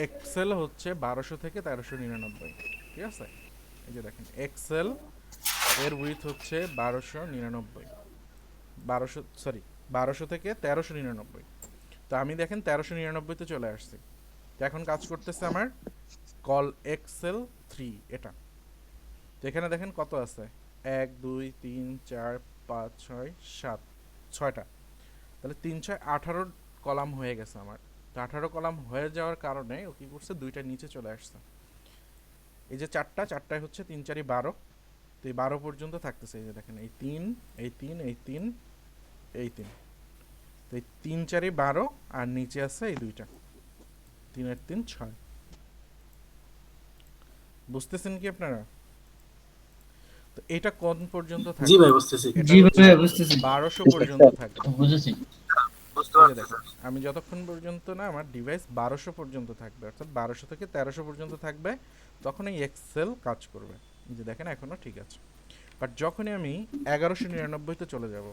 এক্সেল হচ্ছে 1200 থেকে 1399, ঠিক আছে? এই যে দেখেন এক্সেল এর উইথ হচ্ছে 1299, 1200 থেকে 1399। তো আমি দেখেন 1399-তে চলে আসছি। তো এখন কাজ করতেছে আমার কল এক্সেল 3 এটা। তো এখানে দেখেন কত আছে, 1 2 3 4 5 6 7, 6টা। তাহলে 3 6 18 কলাম হয়ে গেছে আমার। তো 18 কলাম হয়ে যাওয়ার কারণে ও কি করছে, দুইটা নিচে চলে আসছে। এই যে চারটায় হচ্ছে 3 4 12, তো এই 12 পর্যন্ত থাকতেছে। এই যে দেখেন এই 3 এই 3 এই 3 এই 3, তো এই 3 4 12 আর নিচে আছে এই দুইটা 3 এর 3 6। বুঝতেছেন কি আপনারা? তো এটা কোন পর্যন্ত জি থাকবে? ভাই বুঝতেছি। এটা জি হচ্ছে ভাই বুঝতেছি। 1200 পর্যন্ত থাকবে। বুঝেছি। বুঝতে এই যে পারছি দেখেন স্যার। আমি যতক্ষণ পর্যন্ত না আমার ডিভাইস 1200 পর্যন্ত থাকবে, অর্থাৎ 1200 থেকে 1300 পর্যন্ত থাকবে, তখন এই এক্সেল কাজ করবে। এই যে দেখেন এখনো ঠিক আছে। বাট যখনই আমি 1199-তে চলে যাব,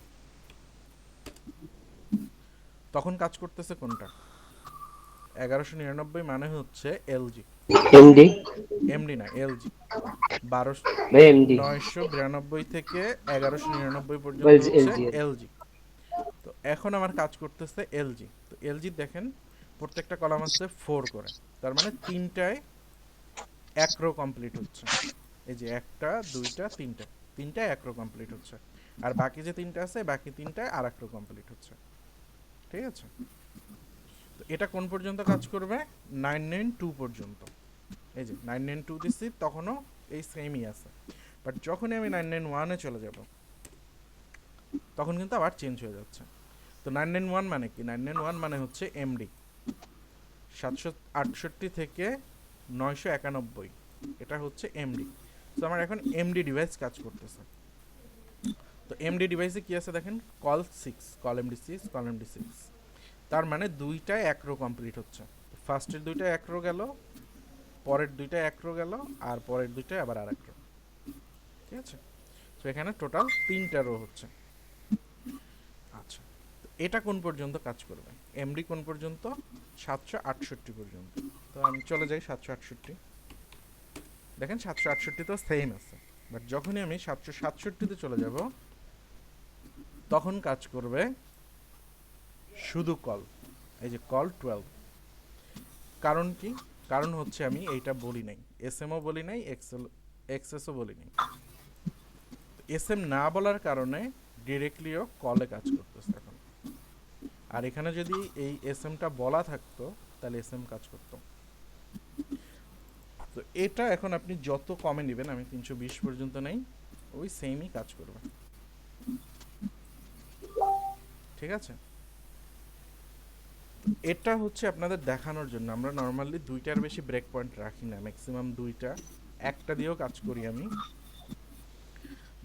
তখন কাজ করতেছে কোনটা? 1199 মানে হচ্ছে এলজি, এমডি। এমডি না এলজি। 1200 ভাই এমডি 992 থেকে 1199 পর্যন্ত ভাই হচ্ছে এলজি। এলজি। তো এখন আমার কাজ করতেছে এলজি। তো এলজি দেখেন প্রত্যেকটা কলাম আছে 4 করে, তার মানে তিনটায় এক রো কমপ্লিট হচ্ছে। এই যে একটা দুইটা তিনটা, তিনটায় এক রো কমপ্লিট হচ্ছে, আর বাকি যে তিনটা আছে বাকি তিনটায় আর এক রো কমপ্লিট হচ্ছে, ঠিক আছে? তো এটা কোন পর্যন্ত কাজ করবে? 992 পর্যন্ত। এই যে 992 দিচ্ছি তখনও এই সেমই আছে, বাট যখনই আমি 991-এ চলে যাব তখন কিন্তু আবার চেঞ্জ হয়ে যাচ্ছে। তো 991 মানে কি? 991 মানে হচ্ছে এমডি 768 থেকে 991, এটা হচ্ছে এমডি। তো আমার এখন এমডি ডিভাইস কাজ করতেছে। তো এমডি ডিভাইসে কি আছে দেখেন, call 6, call MD 6, call MD 6, তার মানে দুইটায় এক রো কমপ্লিট হচ্ছে। ফার্স্টের দুইটা এক রো গেল, পরের দুইটা এক রো গেল, আর পরের দুইটায় আবার আর এক রো, ঠিক আছে? তো এখানে টোটাল 3টা রো হচ্ছে। আচ্ছা, তো এটা কোন পর্যন্ত কাজ করবে? এমডি কোন পর্যন্ত? 768 পর্যন্ত। তো আমি চলে যাই 768। দেখেন 768 তো সেম আছে, বাট যখনই আমি 767-তে চলে যাব তখন কাজ করবে শুধু কল। এই যে কল 12। কারণ কি? কারণ হচ্ছে আমি এইটা বলি নাই, এসএমও বলি নাই, এক্সএসও বলি নাই। এসএম না বলার কারণে ডিরেক্টলিও কলে কাজ করতেছে এখন। আর এখানে যদি এই এসএমটা বলা থাকতো তাহলে এসএম কাজ করতো। তো এটা এখন আপনি যত কমে নেবেন, আমি 320 পর্যন্ত নেই, ওই সেমই কাজ করবে, ঠিক আছে? এটা হচ্ছে আপনাদের দেখানোর জন্য। আমরা নর্মালি দুইটার বেশি ব্রেক পয়েন্ট রাখি না, ম্যাক্সিমাম দুইটা, একটা দিয়েও কাজ করি আমি।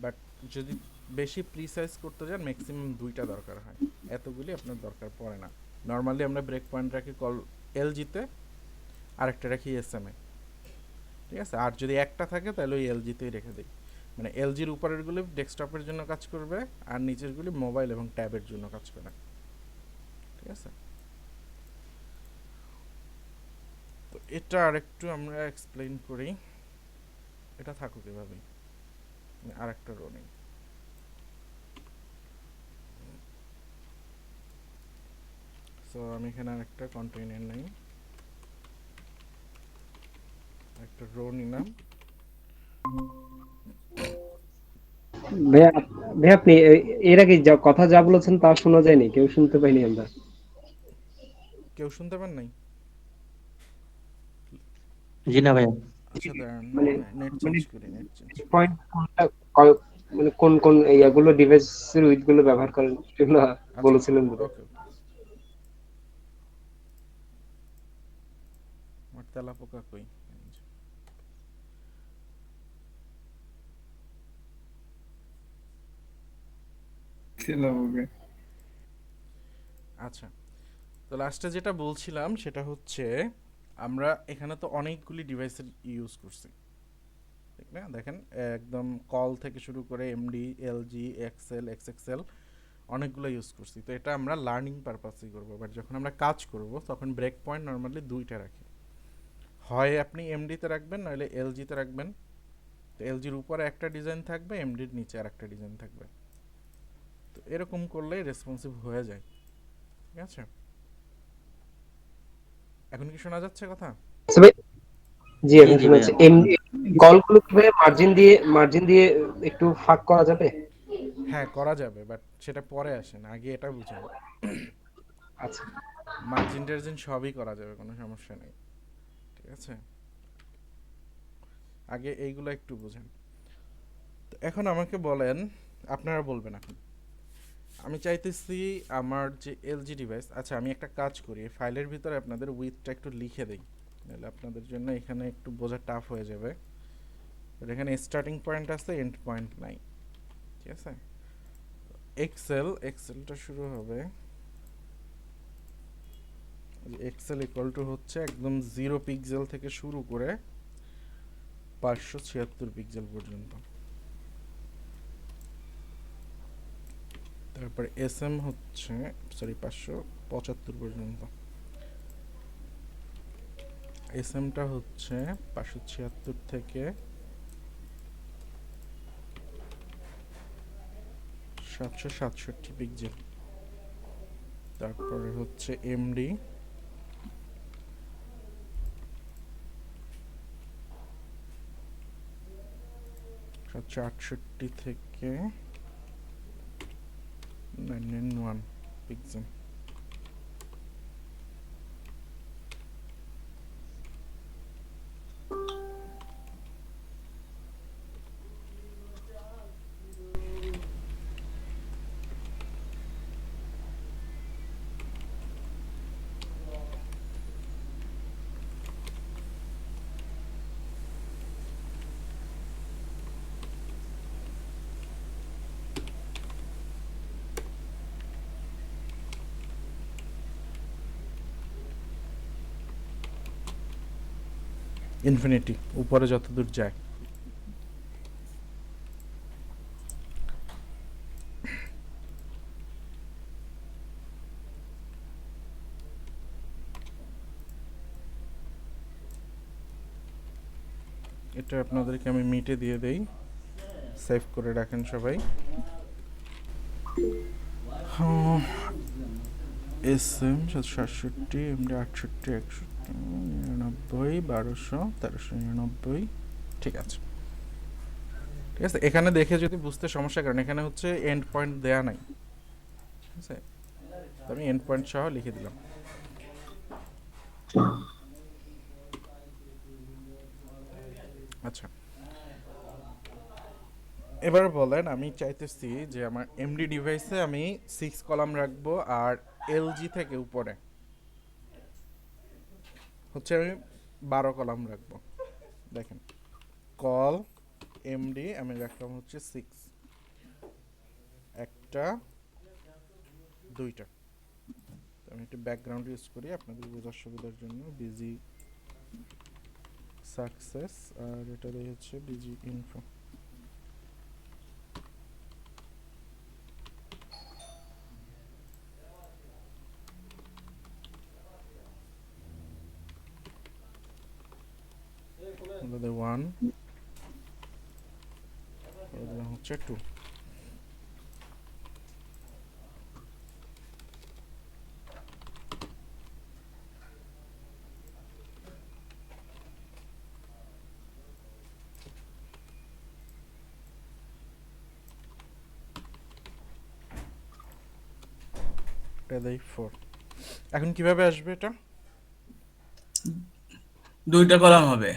বাট যদি বেশি প্রিসাইজ করতে যান ম্যাক্সিমাম দুইটা দরকার হয়, এতগুলি আপনার দরকার পড়ে না। নর্মালি আমরা ব্রেক পয়েন্ট রাখি কল এলজিতে, আরেকটা রাখি এসএমএ, ঠিক আছে? আর যদি একটা থাকে তাহলে ওই এলজিতেই রেখে দিই। মানে এলজির উপরেরগুলি ডেস্কটপের জন্য কাজ করবে, আর নিচেরগুলি মোবাইল এবং ট্যাবের জন্য কাজ করে, ঠিক আছে? তো এটা আরেকটু আমরা এক্সপ্লেইন করি, এটা থাকুক এভাবেই, আরেকটা রো নেই। সো আমি এখানে আরেকটা কন্টেইনার নেই, একটা রো নিলাম। ভাইয়া ভাইয়া আপনি এর আগে যা কথা যা বলেছেন তা শোনা যায়নি, কেউ শুনতে পাইনি আমরা। কেউ শুনতে পান নাই? জি না ভাইয়া। আচ্ছা দাঁড়ান, মানে নেট চেঞ্জ মানে করি, নেট চেঞ্জ করি। পয়েন্ট কোনটা মানে কোন কোন ইয়াগুলো ডিভাইসের উইথ গুলো ব্যবহার করেন সেগুলো আচ্ছা বলেছিলেন বোধহয়। ওকে ওকে। আমার তেলা পোকা কই? আচ্ছা, তো লাস্টে যেটা বলছিলাম সেটা হচ্ছে আমরা এখানে তো অনেকগুলি ডিভাইসের ইউজ করছি, ঠিক না? দেখেন একদম কল থেকে শুরু করে এমডি, এলজি, এক্সেল, এক্সএক্সএল অনেকগুলো ইউজ করছি। তো এটা আমরা লার্নিং পারপাসেই করবো, বাট যখন আমরা কাজ করব তখন ব্রেক পয়েন্ট নর্মালি দুইটা রাখি, হয় আপনি এমডিতে রাখবেন নইলে এলজিতে রাখবেন। তো এলজির উপরে একটা ডিজাইন থাকবে, এমডির নিচে আর একটা ডিজাইন থাকবে। তো এরকম করলেই রেসপন্সিভ হয়ে যায়, ঠিক আছে? এখন কি শোনা যাচ্ছে কথা? আচ্ছা ভাই, জি জি এখন জি শোনা ভাইয়া। যাচ্ছে। এমনি কলগুলো কিভাবে মার্জিন দিয়ে একটু ফাঁক করা যাবে? হ্যাঁ করা যাবে, বাট সেটা পরে আসেন, আগে এটা বুঝেন। আচ্ছা মার্জিন টার্জিন সবই করা যাবে, কোনো সমস্যা নেই, ঠিক আছে? আগে এইগুলো একটু বুঝেন। তো এখন আমাকে বলেন, আপনারা বলবেন এখন। আমি চাইতেছি আমার যে এলজি ডিভাইস, আচ্ছা আমি একটা কাজ করি, ফাইলের ভিতরে আপনাদের উইথটা একটু লিখে দেই, তাহলে আপনাদের জন্য এখানে একটু বোঝা টাফ হয়ে যাবে। আর এখানে স্টার্টিং পয়েন্ট আছে, এন্ড পয়েন্ট নাই, ঠিক আছে? এক্সেলটা শুরু হবে, এক্সেল ইকুয়াল টু হচ্ছে একদম 0 পিক্সেল থেকে শুরু করে 576 পিক্সেল পর্যন্ত। তারপরে এসএম হচ্ছে, সরি, 575 পর্যন্ত। এসএমটা হচ্ছে 576 থেকে 767 পিক্সেল। তারপরে হচ্ছে এমডি 768 থেকে 991 পিক্সেল। ইনফিনিটি উপরে যতদূর যায়। এটা আপনাদেরকে আমি মিটে দিয়ে দেই, সেভ করে রাখেন সবাই। এসএম 767, এমডি 68, 61, 99, 1200, 1399, ঠিক আছে। ঠিক আছে, এখানে দেখে যদি বুঝতে সমস্যা, কারণ এখানে হচ্ছে এন্ড পয়েন্ট দেয়া নাই, ঠিক আছে? তো আমি এন্ড পয়েন্ট সহ লিখে দিলাম। আচ্ছা, এবার বলেন, আমি চাইতেছি যে আমার এমডি ডিভাইসে আমি 6 কলাম রাখবো, আর এলজি থেকে উপরে হচ্ছে আমি 12 কলাম রাখবো। দেখেন, কল এমডি আমি রাখলাম হচ্ছে 6, একটা, দুইটা। তো আমি একটু ব্যাকগ্রাউন্ড ইউজ করি আপনাদের বোঝার সুবিধার জন্য, বিজি সাকসেস, আর এটা হচ্ছে বিজি ইনফো। ওয়ান হচ্ছে 2। এটা দেই 4। এখন কিভাবে আসবে এটা? 2টা কলাম হবে।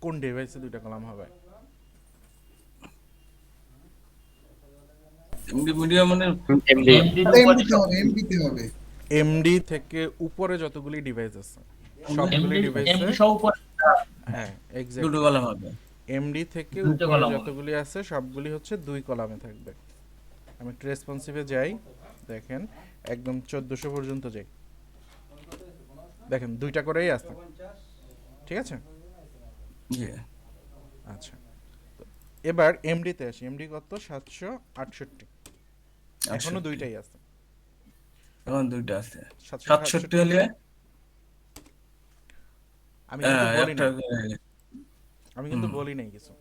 কোন ডিভাইসে 2টা কলাম হবে? এমডি মিডিয়া মানে এমডি এমবিতে হবে, এমবিতে হবে। এমডি থেকে উপরে যতগুলি ডিভাইস আছে সবগুলি ডিভাইসে, হ্যাঁ এক্স্যাক্টলি, 2টো কলাম হবে। এমডি থেকে উপরে যতগুলি আছে সবগুলি হচ্ছে 2 কলামে থাকবে। আমি একটু রেসপন্সিভে যাই, দেখেন একদম 1400 পর্যন্ত যাই, দেখেন 2টা করেই আছে, ঠিক আছে? জি আচ্ছা, তো এবার এমডিতে আসি। এমডি কত? 768, এখনো 2টাই আছে। এখন 2টা আছে। 767 67 হলে আমি কিন্তু বলি একটা নাই, আমি কিন্তু বলি নাই কিছু,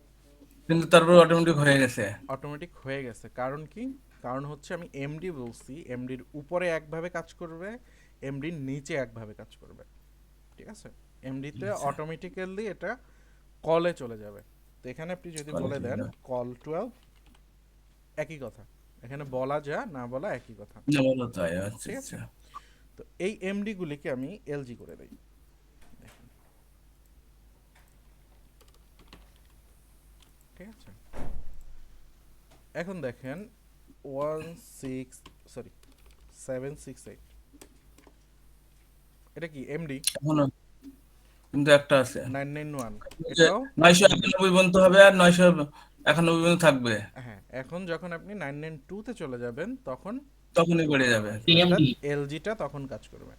কিন্তু তারপর অটোমেটিক হয়ে গেছে। অটোমেটিক হয়ে গেছে। কারণ কি? কারণ হচ্ছে আমি এমডি বলছি, এমডির উপরে একভাবে কাজ করবে, এমডির নিচে একভাবে কাজ করবে, ঠিক আছে? এমডিতে অটোমেটিক্যালি এটা কলে চলে যাবে। তো এখানে আপনি যদি Call বলে চলে দেন যাবে। কল 12, একই কথা, এখানে বলা যা না বলা একই কথা, না বলো তাই, আচ্ছা ঠিক আছে? আচ্ছা। তো এই এমডি গুলিকে আমি এলজি করে দেই, দেখেন, ঠিক আছে? এখন দেখেন 768, এটা কি এমডি? এখনো কিন্তু একটা আছে। 991, যে এটাও 991 পর্যন্ত হবে আর 991 পর্যন্ত থাকবে, হ্যাঁ। এখন যখন আপনি 992 তে চলে যাবেন তখন তখনই বেড়ে যাবে। এলজিটা তখন কাজ করবে,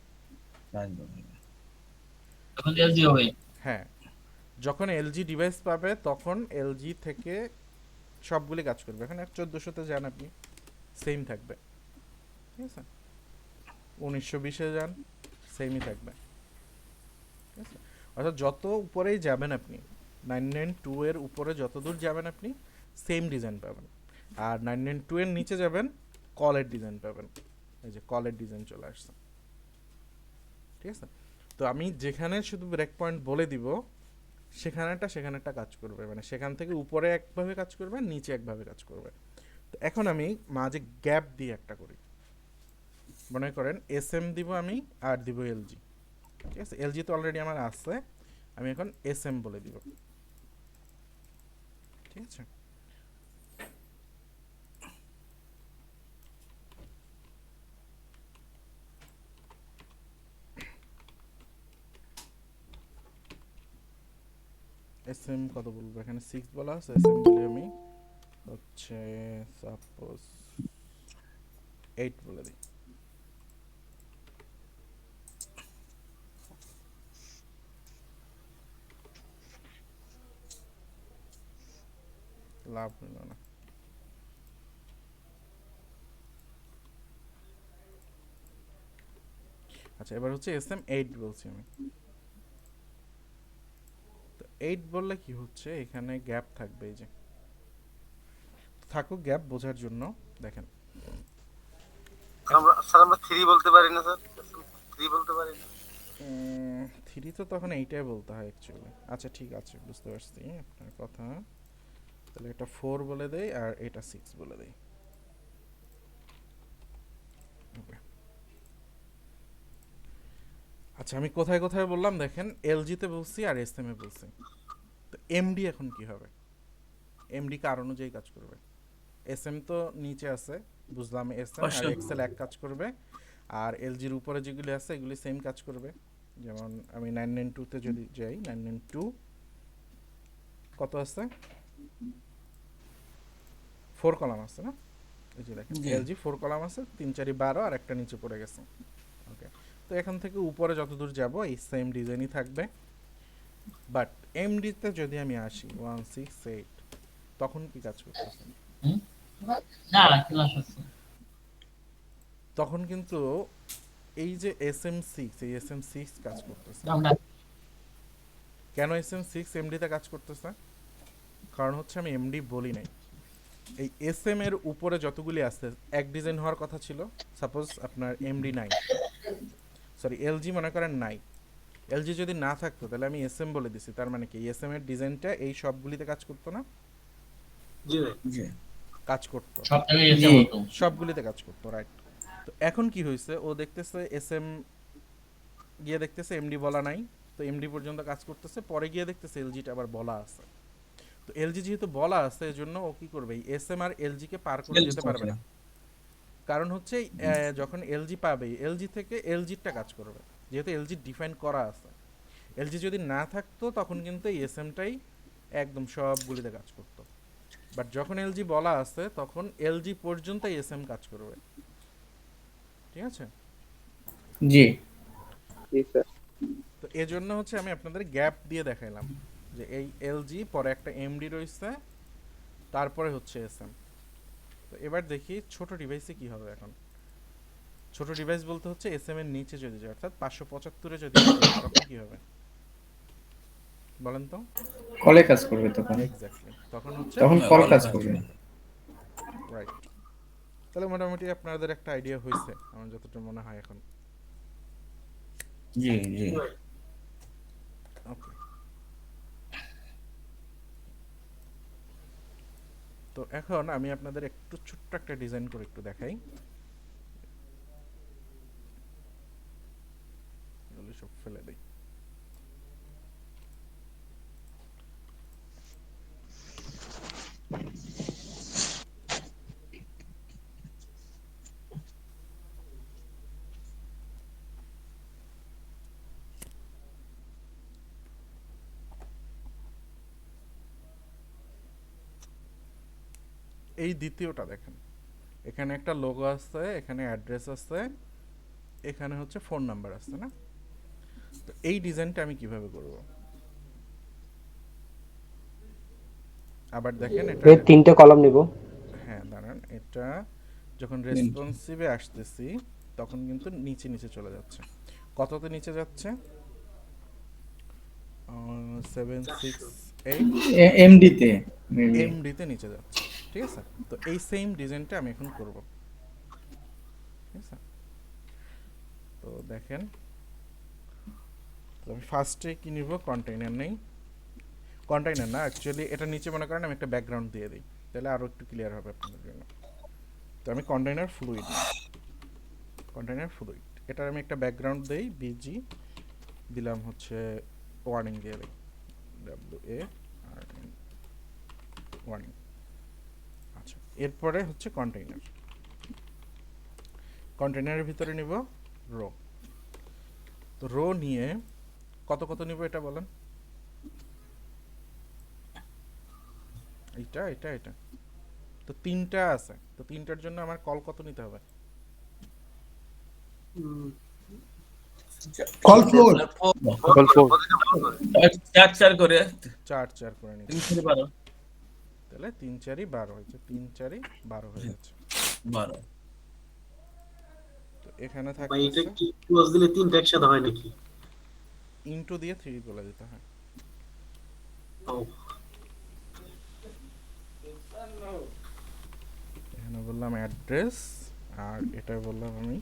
হ্যাঁ। যখন এলজি ডিভাইস পাবে তখন এলজি থেকে সবগুলি কাজ করবে। এখন 1400-তে যান আপনি, সেম থাকবে, ঠিক আছে? 1920-এ যান, সেমই থাকবে, ঠিক আছে? অর্থাৎ যত উপরেই যাবেন আপনি, 992 এর উপরে যত দূর যাবেন আপনি সেম ডিজাইন পাবেন। আর 992 এর নিচে যাবেন, কলের ডিজাইন পাবেন। এই যে কলের ডিজাইন চলে আসছে, ঠিক আছে? তো আমি যেখানে শুধু ব্রেক পয়েন্ট বলে দিব সেখানেরটা কাজ করবে, মানে সেখান থেকে উপরে একভাবে কাজ করবে, নিচে একভাবে কাজ করবে। তো এখন আমি মাঝে গ্যাপ দিয়ে একটা করি, মনে করেন এসএম দিব আমি আর দিব এলজি, ঠিক আছে? এলজি তো অলরেডি আমার আছে, আমি এখন এসএম বলে দিব, ঠিক আছে? এসএম কত বলবো? এখানে 6 বলা আছে, এসএম বলে আমি হচ্ছে সাপোজ 8 বলে দিই। লাভ হইল না। আচ্ছা, এবার হচ্ছে এসএম 8 বলছি আমি। তো 8 বললে কি হচ্ছে, এখানে গ্যাপ থাকবে, এই যে থাকুক গ্যাপ বোঝার জন্য, দেখেন আমরা 3 বলতে পারি না স্যার? 3 বলতে পারি না? 3 তো তখন এইটাই বলতে হয় অ্যাকচুয়ালি। আচ্ছা ঠিক আছে, বুঝতে পারছি আপনার কথা। তাহলে এটা 4 বলে দেই আর এটা 6 বলে দেই। ওকে, আচ্ছা আমি কোথায় কোথায় বললাম দেখেন, এলজিতে বলছি আর এসএম এ বলছি। তো এমডি এখন কি হবে? এমডি কার অনুযায়ী কাজ করবে? এসএম তো নিচে আছে, বুঝলাম, এসএম আর এক্সেল এক কাজ করবে, আর এলজির উপরে যেগুলি আছে এগুলি সেম কাজ করবে। যেমন আমি 992 তে যদি যাই, 992 কত আছে? 4 কলাম আছে না? এই যে দেখেন এলজি 4 কলাম আছে, 3 4 12 আর একটা নিচে পড়ে গেছে। ওকে, তো এখান থেকে উপরে যতদূর যাব এই সেম ডিজাইনই থাকবে। বাট এমডিতে যদি আমি আসি 168, তখন কি কাজ করতেছে? তখন কিন্তু এই যে SM6, এই SM6 কাজ করতেছে। কেন SM6 এমডিতে কাজ করতেছে? কারণ হচ্ছে আমি এমডি বলি নাই। এই এসএম এর উপরে যতগুলি আছে এক ডিজাইন হওয়ার কথা ছিল। সাপোজ আপনার এমডি নাই, সরি এলজি মনে করেন নাই, এলজি যদি না থাকতো তাহলে আমি এসএম বলে দিছি, তার মানে কি এসএম এর ডিজাইনটা এই সবগুলিতে কাজ করতো না? জি ভাই, জি কাজ করতো, সবগুলিতে কাজ করতো, রাইট। তো এখন কি হয়েছে, ও দেখতেছে এসএম গিয়ে দেখতেছে এমডি বলা নাই, তো এমডি পর্যন্ত কাজ করতেছে, পরে গিয়ে দেখতেছে এলজিটা আবার বলা আছে। তো এলজি যেহেতু বলা আছে এজন্য ও কি করবে, এসএম আর এলজি কে পার করে যেতে পারবে না। কারণ হচ্ছে যখন এলজি পাবে এলজি থেকে এলজিটা কাজ করবে, যেহেতু এলজি ডিফাইন করা আছে। এলজি যদি না থাকতো তখন কিন্তু এই এসএমটাই একদম সবগুলিতে কাজ করতো, বাট যখন এলজি বলা আছে তখন এলজি পর্যন্ত এসএম কাজ করবে। ঠিক আছে? জি। জি স্যার। তো এজন্য হচ্ছে আমি আপনাদের গ্যাপ দিয়ে দেখাইলাম যে এই এলজি পরে একটা এমডি রয়েছে, তারপরে হচ্ছে এসএম। তো এবার দেখি ছোট ডিভাইসে কি হবে। এখন ছোট ডিভাইস বলতে হচ্ছে এসএম এর নিচে যদি যায়, অর্থাৎ 575 যদি যায়, তখন কি হবে বলেন তো? কলে কাজ করবে তখন। এক্স্যাক্টলি, তখন হচ্ছে তখন কল কাজ করবে। রাইট। তাহলে মোটামুটি আপনাদের একটা আইডিয়া হয়েছে আমার যতটা মনে হয় এখন। জি জি। ওকে, তো এখন আমি আপনাদের একটু ছোট্ট একটা ডিজাইন করে একটু দেখাই। এগুলো সব ফেলে দেই। এই দ্বিতীয়টা দেখেন, এখানে একটা লোগো আছে, এখানে অ্যাড্রেস আছে, এখানে হচ্ছে ফোন নাম্বার আছে না? তো এই ডিজাইনটা আমি কিভাবে করব? আবার দেখেন এটা, এর 3টে কলাম নিব। হ্যাঁ দাঁড়ান, এটা যখন রেসপন্সিভে আসতেছি তখন কিন্তু নিচে নিচে চলে যাচ্ছে। কততে নিচে যাচ্ছে? 768 এমডি তে মেবি। এমডিতে নিচে যাচ্ছে। ঠিক আছে? তো এই সেম ডিজাইনটা আমি এখন করব। ঠিক আছে? তো দেখেন, তো আমি ফার্স্টে কি নিব, কন্টেইনার নেই, কন্টেইনার না অ্যাকচুয়ালি এটা নিচে মনে করেন আমি একটা ব্যাকগ্রাউন্ড দিয়ে দিই, তাহলে আরও একটু ক্লিয়ার হবে আপনাদের জন্য। তো আমি কন্টেইনার ফ্লুইড নিই, কন্টেইনার ফ্লুইড, এটার আমি একটা ব্যাকগ্রাউন্ড দেই, বিজি দিলাম হচ্ছে ওয়ার্নিং দিয়ে দিই, WARN ওয়ার্নিং। আচ্ছা, এরপরে হচ্ছে কন্টেইনার, কন্টেইনারের ভিতরে নিব রো। তো রো নিয়ে কত কত নিব এটা বলেন? এটা এটা এটা তো তিনটা আছে, তো তিনটার জন্য আমার কল কত নিতে হবে? Call floor. চার চার করে 4 4 করে নিতে 3 থেকে 12 তাহলে 3 4 12 হয়েছে, 3 4 12 হয়ে যাচ্ছে। 12। তো এখানে ভাই এটা থাকতেছে কি ক্লোজ দিলে তিনটা একসাথে হয় নাকি? ইনটু দিয়ে 3 বলে দিতে হয়। ও এখানে বললাম অ্যাড্রেস, আর এটা বললাম আমি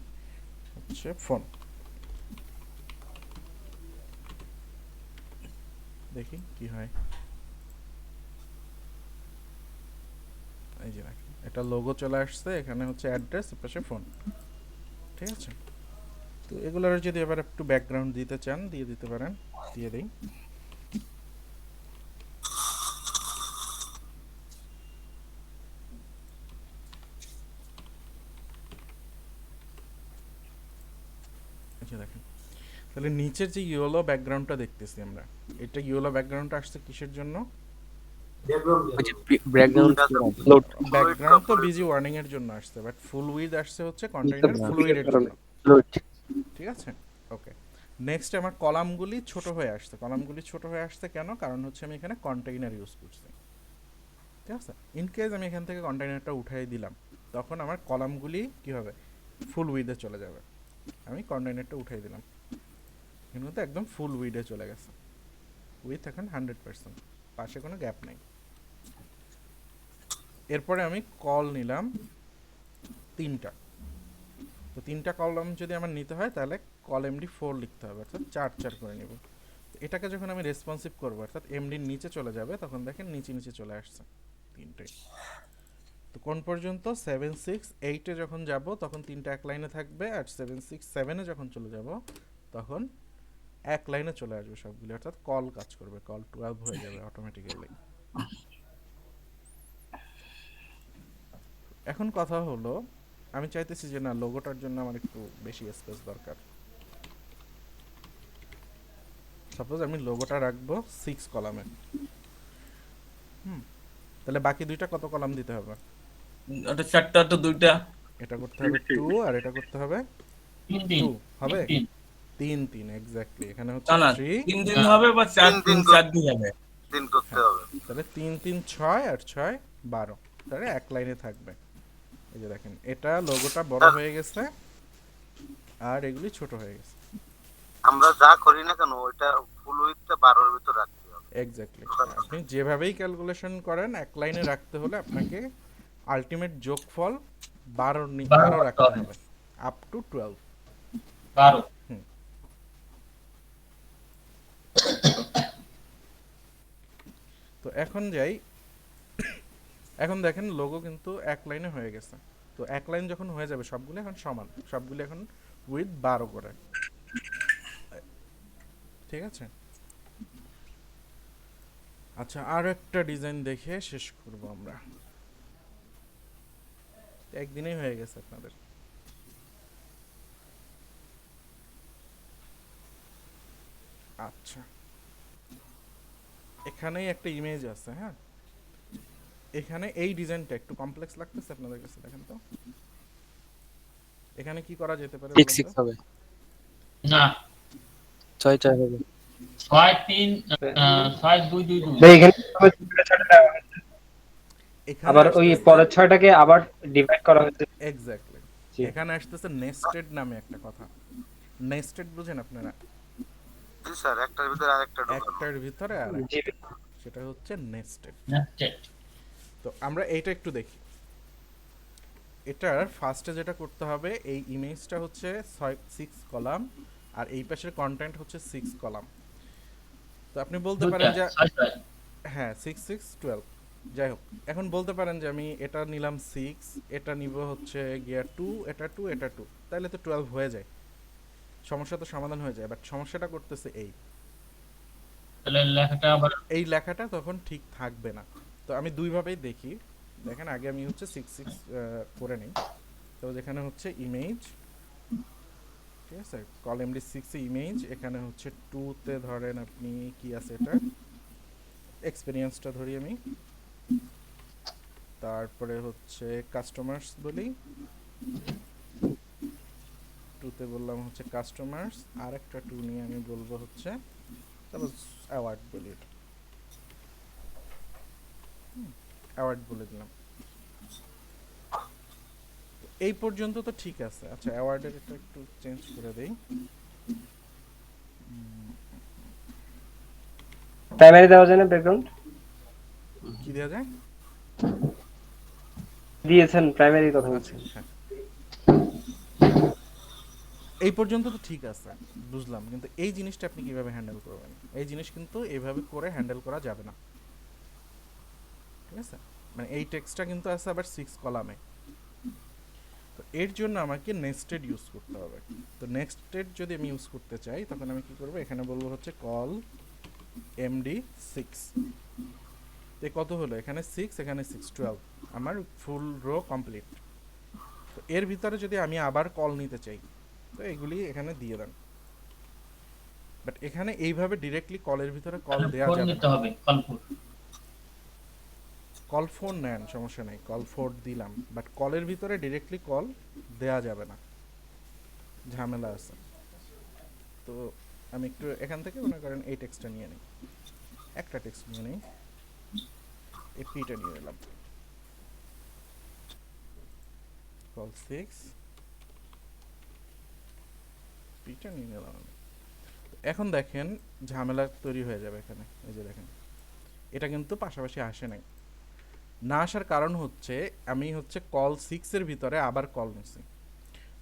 হচ্ছে ফোন। দেখি কি হয়। এই যে দেখেন, এটা লোগো চলে আসছে, এখানে হচ্ছে অ্যাড্রেস, পাশে ফোন। ঠিক আছে? তো এগুলোর যদি এবার একটু ব্যাকগ্রাউন্ড দিতে চান দিয়ে দিতে পারেন, দিয়ে দিই। আচ্ছা দেখেন, তাহলে নিচের যে ইয়েলো ব্যাকগ্রাউন্ডটা দেখতেছি আমরা, এটা ইয়েলো ব্যাকগ্রাউন্ডটা আসছে কিসের জন্য? ব্যাকগ্রাউন্ড ব্যাকগ্রাউন্ড তো বিজি ওয়ার্নিং এর জন্য আসছে, বাট ফুল উইথ আসছে হচ্ছে কন্টেইনার ফ্লুইডের জন্য। ঠিক আছে? ওকে, নেক্সট আমার কলামগুলি ছোট হয়ে আসছে। কলামগুলি ছোট হয়ে আসছে কেন? কারণ হচ্ছে আমি এখানে কন্টেইনার ইউজ করছি। ঠিক আছে? ইন কেস আমি এখান থেকে কন্টেইনারটা উঠাই দিলাম, তখন আমার কলামগুলি কি হবে, ফুল উইথে চলে যাবে। আমি কন্টেইনারটা উঠাই দিলাম, কিন্তু তো একদম ফুল উইথে চলে গেছে, উইথ এখন 100%, পাশে কোনো গ্যাপ নাই। এরপরে আমি কল নিলাম 3টা। তো 3টা কলাম যদি আমার নিতে হয় তাহলে কল এমডি 4 লিখতে হবে, অর্থাৎ 4 4 করে নিব। এটাকে যখন আমি রেসপন্সিভ করবো, অর্থাৎ এমডির নিচে চলে যাবে, তখন দেখেন নিচে নিচে চলে আসছে 3টাই। তো কোন পর্যন্ত 768-এ যখন যাব তখন তিনটা এক লাইনে থাকবে, আর 767-এ যখন চলে যাব তখন এক লাইনে চলে আসবে সবগুলো, অর্থাৎ কল কাজ করবে, কল 12 হয়ে যাবে অটোমেটিক্যালি। এখন কথা হলো আমি চাইতেছি যে না, লোগোটার জন্য আমার একটু বেশি স্পেস দরকার। সাপোজ আমি লোগোটা রাখবো 6 কলামে। তাহলে বাকি দুইটা কত কলাম দিতে হবে? ওটা 4টা তো 2টা। এটা করতে হবে 2 আর এটা করতে হবে 2 হবে 3 3 এক্স্যাক্টলি। এখানে হচ্ছে না না 3, 3 দিন হবে বা 4 তিন 4 দিন হবে। দিন করতে হবে। তাহলে 3 3 6 আর 6 12, তাহলে এক লাইনে থাকবে। এই যে দেখেন এটা লোগোটা বড় হয়ে গেছে আর এগুলি ছোট হয়ে গেছে। আমরা যা করি না কেন ওইটা ফুল উইথটা 12-এর ভিতর রাখতে হবে। এক্স্যাক্টলি, আপনি যেভাবেই ক্যালকুলেশন করেন এক লাইনে রাখতে হলে আপনাকে আলটিমেট যোগফল 12 রাখতে হবে আপ টু 12। 12 তো এখন যাই, এখন দেখেন লোগো কিন্তু এক লাইনে হয়ে গেছে। তো এক লাইন যখন হয়ে যাবে সবগুলো এখন সমান, সবগুলো এখন উইথ 12 করে, ঠিক আছে? আচ্ছা, আর একটা ডিজাইন দেখে শেষ করব আমরা, একদিনেই হয়ে গেছে আপনাদের। আচ্ছা, এখানেই একটা ইমেজ আছে, হ্যাঁ এখানে এই ডিজাইনটা একটু কমপ্লেক্স লাগতেছে আপনাদের কাছে, দেখেন তো এখানে কি করা যেতে পারে? 6 6 হবে, না 6 6 হবে। 6 3 6 2 2 2 ভাই এখানে ছোট এখানে আবার ওই পরের 6টাকে আবার ডিভাইড করা হয়েছে। এক্স্যাক্টলি, জি। এখানে আসতেছে নেস্টেড নামে একটা কথা। নেস্টেড বুঝেন আপনারা? জি স্যার, একটার ভিতরে আরেকটা ঢোকানো। একটার ভিতরে আর জি সেটা হচ্ছে নেস্টেড। নেস্টেড তো আমরা এইটা একটু দেখি। এটার ফার্স্টে যেটা করতে হবে, এই ইমেজটা হচ্ছে 6 কলাম আর এই পাশের কন্টেন্ট হচ্ছে 6 কলাম। তো আপনি বলতে পারেন যে হ্যাঁ 6 6 12, যাই হোক এখন বলতে পারেন যে আমি এটা নিলাম 6, এটা নিব হচ্ছে গিয়ার 2, এটা 2, এটা 2, তাহলে তো 12 হয়ে যায়, সমস্যা তো সমাধান হয়ে যায়। বাট সমস্যাটা করতেছে এই, তাহলে লেখাটা আবার এই লেখাটা তখন ঠিক থাকবে না। তো আমি দুইভাবেই দেখি, দেখেন আগে আমি হচ্ছে 6 6 করে নিই। তো যেখানে হচ্ছে ইমেজ, ঠিক আছে, কলাম ডি 6 এ ইমেজ, এখানে হচ্ছে 2 তে ধরেন আপনি কি আছে এটা এক্সপেরিয়েন্সটা ধরি আমি, তারপরে হচ্ছে কাস্টমার্স বলি, 2 তে বললাম হচ্ছে কাস্টমার্স, আর একটা 2 নিয়ে আমি বলবো হচ্ছে তারপর অ্যাওয়ার্ড বলি, এটা অ্যাওয়ার্ড বলে দিলাম। এই পর্যন্ত তো ঠিক আছে। আচ্ছা, অ্যাওয়ার্ডের এটা একটু চেঞ্জ করে দেই, প্রাইমারি দেওয়া যায় না ব্যাকগ্রাউন্ড? কি দেওয়া যায়? দিয়েছেন প্রাইমারি কথা বলছেন। হ্যাঁ, এই পর্যন্ত তো ঠিক আছে, বুঝলাম, কিন্তু এই জিনিসটা আপনি কিভাবে হ্যান্ডেল করবেন? এই জিনিস কিন্তু এইভাবে করে হ্যান্ডেল করা যাবে না, ঠিক আছে? মানে এই টেক্সটটা কিন্তু আছে আবার 6 কলামে, তো এর জন্য আমাকে নেস্টেড ইউজ করতে হবে। তো নেস্টেড যদি আমি ইউজ করতে চাই তখন আমি কি করব, এখানে বলবো হচ্ছে কল এমডি 6, তো কত হলো, এখানে 6, এখানে 6 12, আমার ফুল রো কমপ্লিট। তো এর ভিতরে যদি আমি আবার কল নিতে চাই তো এগুলি এখানে দিয়ে দেন, বাট এখানে এইভাবে ডিরেক্টলি কলের ভিতরে কল দেয়া ফোন যাবে নিতে না। হবে কলপুর কল ফোন নেন, সমস্যা নেই, কল ফোর দিলাম, বাট কলের ভিতরে ডিরেক্টলি কল দেয়া যাবে না, ঝামেলা আছে। তো আমি একটু এখান থেকে মনে করেন এই টেক্সটটা নিয়ে নিই, একটা টেক্সট নিয়ে নিই, এই পিটা নিয়ে নিলাম, কল 6 পিটা নিয়ে নিলাম আমি। এখন দেখেন ঝামেলা তৈরি হয়ে যাবে এখানে, এই যে দেখেন এটা কিন্তু পাশাপাশি আসে নাই, না আসার কারণ হচ্ছে আমি হচ্ছে কল 6 এর ভিতরে আবার কল নিছি।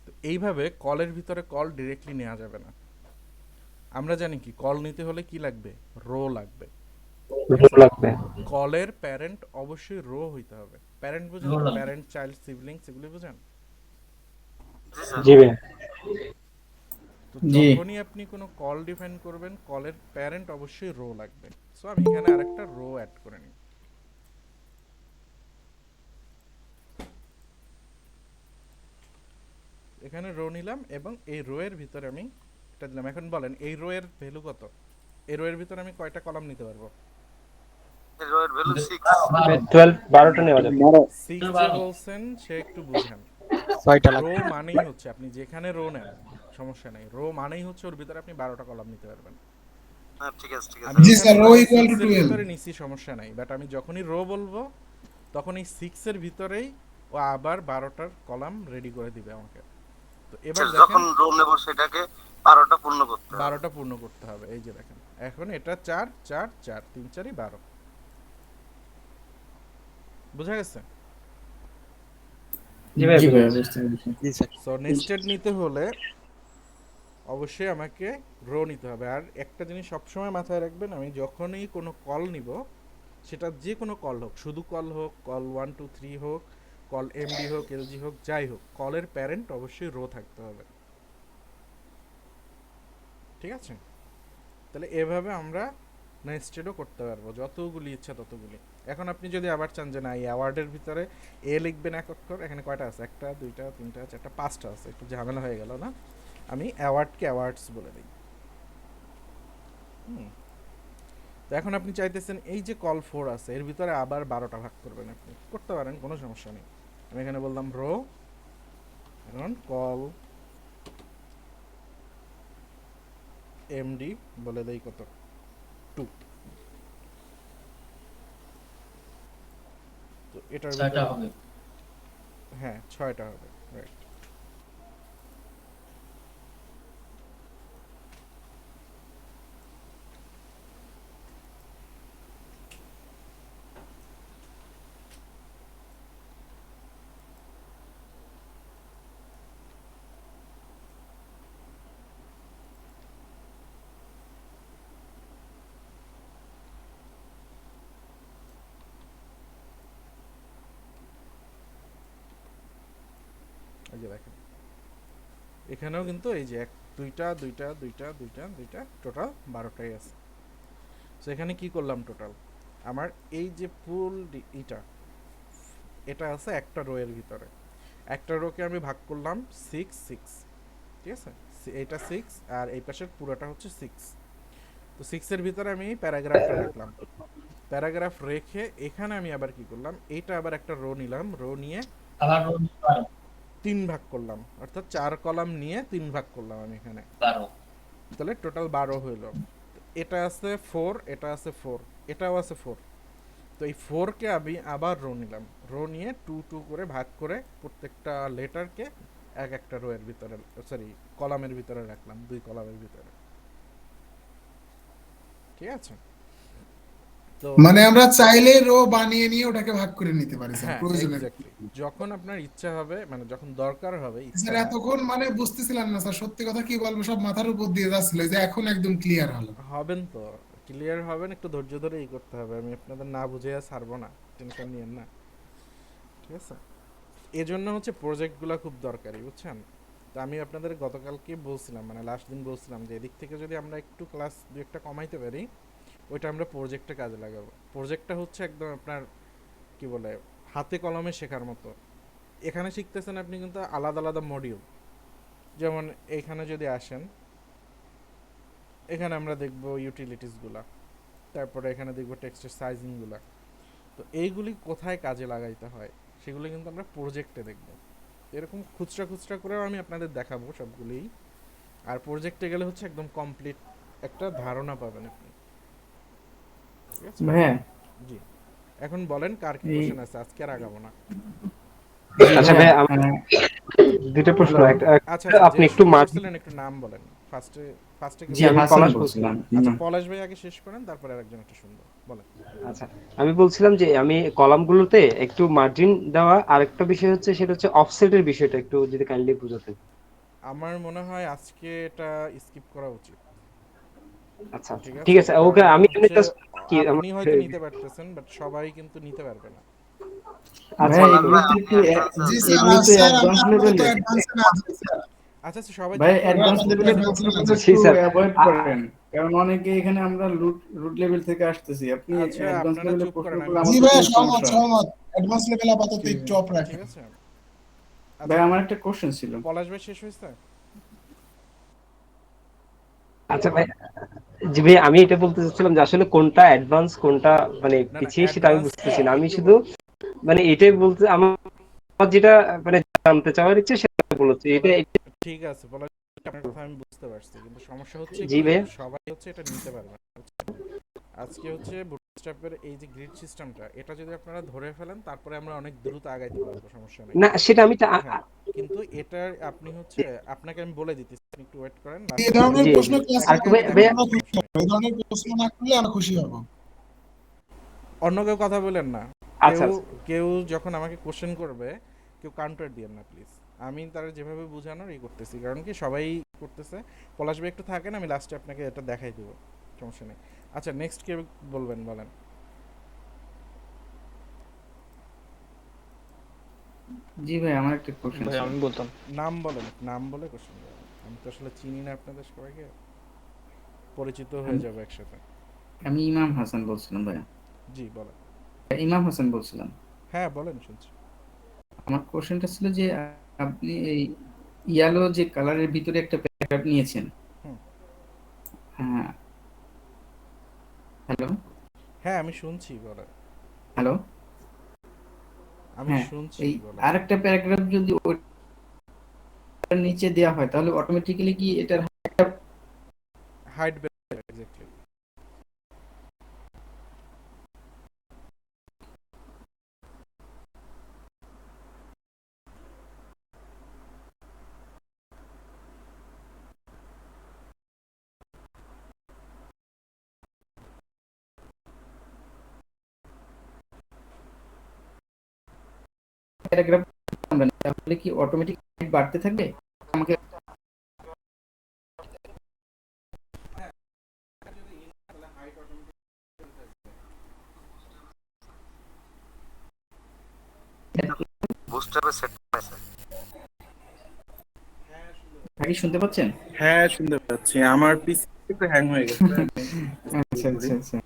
তো এইভাবে কলের ভিতরে কল ডিরেক্টলি নেওয়া যাবে না। আমরা জানি কি কল নিতে হলে কি লাগবে, রো লাগবে। রো লাগবে। কলের প্যারেন্ট অবশ্যই রো হইতে হবে। প্যারেন্ট বুঝেন Row তো? লাগবে। প্যারেন্ট, চাইল্ড, সিবলিংস এগুলো বুঝেন? জি স্যার। জি ভাইয়া। তো জি। যখনই আপনি কোনো কল ডিফাইন করবেন, কলের প্যারেন্ট অবশ্যই রো লাগবে। সো আমি এখানে আরেকটা রো অ্যাড করে নিই। এখানে রো নিলাম এবং এই রো এর ভিতরে আমি এটা দিলাম। এখন বলেন এই রো এর ভ্যালু কত? এই রো এর ভিতরে আমি কয়টা কলাম নিতে পারবো? এর রো এর ভ্যালু 6। 12টা নেওয়া যাবে। 6 যে বলছেন সে একটু বুঝেন। 6টা রো লাগবে। মানেই হচ্ছে আপনি যেখানে রো নেন সমস্যা নাই, রো মানেই হচ্ছে ওর ভিতরে আপনি 12টা কলাম নিতে পারবেন। হ্যাঁ ঠিক আছে ঠিক আছে। আমি জি এখানে sir, row row equal 6 to এর 12। ভিতরে নিছি, সমস্যা নাই, বাট আমি যখনই রো বলবো তখন এই 6 এর ভিতরেই ও আবার 12টার কলাম রেডি করে দিবে আমাকে। তো এবার স্যার, দেখেন যখন রো নেব সেটাকে 12টা পূর্ণ করতে হবে। 12টা পূর্ণ করতে হবে। এই যে দেখেন এখন এটা 4 4 4 3 4 12। বুঝা গেছে? জি ভাইয়া, জি বুঝতে ভাইয়া, পেরেছি। বুঝতে পেরেছি। জি স্যার। সো নেস্টেড নিতে হলে অবশ্যই আমাকে রো নিতে হবে। আর একটা জিনিস সবসময় মাথায় রাখবেন, আমি যখনই কোনো কল নিব, সেটা যে কোনো কল হোক, শুধু কল হোক, কল 1 2 3 হোক, কল এমডি হোক, এলজি হোক, যাই হোক, কলের প্যারেন্ট অবশ্যই রো থাকতে হবে। ঠিক আছে? তাহলে এভাবে আমরা নেস্টেডও করতে পারবো, যতগুলি ইচ্ছা ততগুলি। এখন আপনি যদি আবার চান যে না এই অ্যাওয়ার্ডের ভিতরে এ লিখবেন এক অক্ষর, এখানে কয়টা আছে? 1টা 2টা 3টা 4টা 5টা আছে, একটু ঝামেলা হয়ে গেল না? আমি অ্যাওয়ার্ডকে অ্যাওয়ার্ডস বলে দিই। তো এখন আপনি চাইতেছেন এই যে কল 4 আছে এর ভিতরে আবার 12টা ভাগ করবেন, আপনি করতে পারেন, কোনো সমস্যা নেই। আমি এখানে বললাম রো, এখন কল এমডি বলে দেই কত? 2। তো এটার 6টা ভিতরে হবে। হ্যাঁ 6টা হবে, রাইট। এই যে দেখেন এখানেও কিন্তু এই যে 2টা 2টা 2টা 2টা 2টা টোটাল 12টাই আছে। সো এখানে কি করলাম টোটাল? আমার এই যে ফুল এটা আছে একটা রো এর ভিতরে, একটা রোকে আমি ভাগ করলাম 6 6, ঠিক আছে? এইটা 6 আর এই পাশের পুরোটা হচ্ছে 6। তো 6 এর ভিতরে আমি প্যারাগ্রাফটা রাখলাম, প্যারাগ্রাফ রেখে এখানে আমি আবার কি করলাম, এইটা আবার একটা রো নিলাম, রো নিয়ে আবার রো নিতে পারো। 3 ভাগ করলাম, অর্থাৎ 4 কলাম নিয়ে 3 ভাগ করলাম আমি এখানে। 12। তাহলে টোটাল 12 হইলো। এটা আছে 4, এটা আছে 4, এটাও আছে 4। তো এই 4 কে আমি আবার রো নিলাম, রো নিয়ে 2 2 করে ভাগ করে প্রত্যেকটা লেটারকে এক একটা রো এর ভিতরে, সরি কলামের ভিতরে রাখলাম, 2 কলামের ভিতরে। ঠিক আছে? তো মানে আমরা চাইলে রো বানিয়ে নিয়ে ওটাকে ভাগ করে নিতে পারি স্যার হ্যাঁ প্রয়োজনে। এক্স্যাক্টলি, যখন আপনার ইচ্ছা হবে, মানে যখন দরকার হবে, ইচ্ছা স্যার না এতক্ষণ মানে বুঝতেছিলাম না স্যার, সত্যি কথা কি বলবো সব মাথার উপর দিয়ে যাচ্ছিল, যে এখন একদম ক্লিয়ার হলো। হবেন, তো ক্লিয়ার হবেন, একটু ধৈর্য ধরে এই করতে হবে। আমি আপনাদের না বুঝে ছাড়বো না, টেনশন নিয়েন না। ঠিক আছে? এজন্য হচ্ছে প্রজেক্টগুলো খুব দরকারি, বুঝছেন? তো আমি আপনাদের গতকালকে বলছিলাম, মানে লাস্ট দিন বলছিলাম যে এদিক থেকে যদি আমরা একটু ক্লাস 2-1টা কমাইতে পারি, ওইটা আমরা প্রজেক্টে কাজে লাগাবো। প্রজেক্টটা হচ্ছে একদম আপনার কি বলে হাতে কলমে শেখার মতো। এখানে শিখতেছেন আপনি কিন্তু আলাদা আলাদা মডিউল, যেমন এইখানে যদি আসেন, এখানে আমরা দেখব ইউটিলিটিসগুলা, তারপরে এখানে দেখব টেক্সটের সাইজিংগুলা। তো এইগুলি কোথায় কাজে লাগাইতে হয় সেগুলো কিন্তু আমরা প্রজেক্টে দেখব। এরকম খুচরা খুচরা করেও আমি আপনাদের দেখাবো সবগুলোই। আর প্রজেক্টে গেলে হচ্ছে একদম কমপ্লিট একটা ধারণা পাবেন আপনি। ঠিক আছে? ভাইয়া, জি, এখন বলেন কার কি এই কোশ্চেন আছে, আজকে আর আগাবো না। জি আচ্ছা ভাইয়া, ভাইয়া, আমার দুটো প্রশ্ন। আচ্ছা আচ্ছা, আপনি যে একটু শুরু মাঝ করছিলেন একটু নাম বলেন। ফার্স্টে ফার্স্টে জি আমি হাসান পলাশ বলছিলাম। আচ্ছা পলাশ ভাই আগে শেষ করেন, তারপরে আরেকজন একটা শুনবো, বলেন। আচ্ছা, আমি বলছিলাম যে আমি কলামগুলোতে একটু মার্জিন দেওয়া, আরেকটা বিষয় হচ্ছে সেটা হচ্ছে অফসেটের বিষয়টা একটু যদি কাইন্ডলি বুঝাতেন। আমার মনে হয় আজকে এটা স্কিপ করা উচিত। আচ্ছা আচ্ছা ঠিক ঠিক আছে? আছে, ওকে কারণ আমি হচ্ছে just কি আপনি হয়তো নিতে পারতেছেন, বাট সবাই কিন্তু নিতে পারবে না। আচ্ছা ভাই বলেন এগুলো ভাই, তো আপনি একটু জি স্যার অ্যাডভান্স আছেন? এগুলো তো আমরা অ্যাডভান্স আপাতত লেভেলের। অ্যাডভান্সে না আছি স্যার। আচ্ছা আচ্ছা, সবাই ভাই যুক্ত হয়ে অ্যাডভান্স যান। আপাতত লেভেলের advance এ প্রশ্নগুলো আছি। জি একটু স্যার। অ্যাভয়েড করেন, কারণ অনেকে এখানে আমরা রুট লেভেল থেকে আসতেছি, আপনি আচ্ছা অ্যাডভান্স আপনারা লেভেলের চুপ করেন, আমি প্রশ্নগুলো জি আমার বলতেছি। ভাইয়া ক্ষেত্রে সহমত সমস্যা হয়। সহমত, অ্যাডভান্স লেভেল আপাতত ঠিক একটু অফ ঠিক রাখেন। আছে। ভাই আচ্ছা, আমার একটা কোশ্চেন ছিল। পলাশ ভাই শেষ হয়েছে? আচ্ছা ভাই, জি ভাই আমি এটা বলতে চাচ্ছিলাম যে আসলে কোনটা অ্যাডভান্স কোনটা মানে না না, পিছিয়ে সেটা আমি অ্যাডভান্স কি বুঝতেছি না। আমি একটু শুধু মানে এটাই বলতে আমার যেটা মানে জানতে চাওয়ার ইচ্ছে সেটা বলছি এটা। পলাশ, ঠিক আছে পলাশ, আপনার কথা আমি বুঝতে পারছি, কিন্তু সমস্যা হচ্ছে জি কি ভাই। সবাই হচ্ছে এটা নিতে পারবে না। আজকে হচ্ছে বুটস্ট্র্যাপের এই যে গ্রিড সিস্টেমটা, এটা যদি আপনারা ধরে ফেলেন তারপরে আমরা অনেক দ্রুত আগাইতে পারবো, সমস্যা নেই। না সেটা আমি হ্যাঁ, কিন্তু এটার আপনি হচ্ছে, আপনাকে আমি বলে দিতেছি, আপনি একটু ওয়েট করেন, এই লাস্টে ধরনের জি প্রশ্ন জি ক্লাসে আর আপনাকে করলে আমি ভাইয়া আমরা দেখাবো, খুশি সমস্যা নেই। হব। এই ধরনের প্রশ্ন না করলে আমরা খুশি হব। অন্য কেউ কথা বলেন না। আচ্ছা কেউ আচ্ছা কেউ যখন আমাকে কোশ্চেন করবে, কেউ কাউন্টার দিয়েন না প্লিজ। আমি তারা যেভাবে বোঝানোর এই করতেছি, কারণ কি সবাই করতেছে। পলাশ ভাই একটু থাকেন, আমি লাস্টে আপনাকে এটা দেখাই দেবো, সমস্যা নেই। আচ্ছা নেক্সট কেউ বলবেন, বলেন। জি ভাই আমার একটা কোশ্চেন ভাই ছিল। আমি বলতাম। নাম বলেন, নাম বলে কোশ্চেন করেন। আমি তো আসলে চিনি না আপনাদের সবাইকে, পরিচিত হয়ে আমি যাবো একসাথে। আমি ইমাম হাসান বলছিলাম ভাই। জি বলেন। ইমাম হাসান বলছিলাম। হ্যাঁ বলেন, শুনছি। আমার কোশ্চেনটা ছিল যে আপনি এই ইয়ালো যে কালারের ভিতরে একটা প্যারাগ্রাফ নিয়েছেন। হুম। হ্যাঁ, হ্যালো হ্যাঁ আমি শুনছি, বলেন। হ্যালো। আমি হ্যাঁ, শুনছি, এই বলেন। আরেকটা প্যারাগ্রাফ যদি ওটার নিচে দেওয়া হয় তাহলে অটোমেটিক্যালি কি এটার হাইট বেড়ে, এক্স্যাক্টলি। প্যারাগ্রাফ তাহলে কি অটোমেটিক বাড়তে থাকবে? আমাকে বুস্টারে সেট আছে। ভাই শুনতে পাচ্ছেন? হ্যাঁ শুনতে পাচ্ছি, আমার পিসি একটু হ্যাং হয়ে গেছে। আচ্ছা আচ্ছা আচ্ছা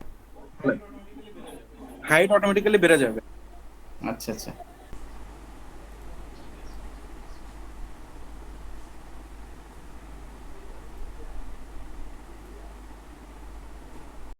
হাইট অটোমেটিক্যালি বেড়ে যাবে। আচ্ছা আচ্ছা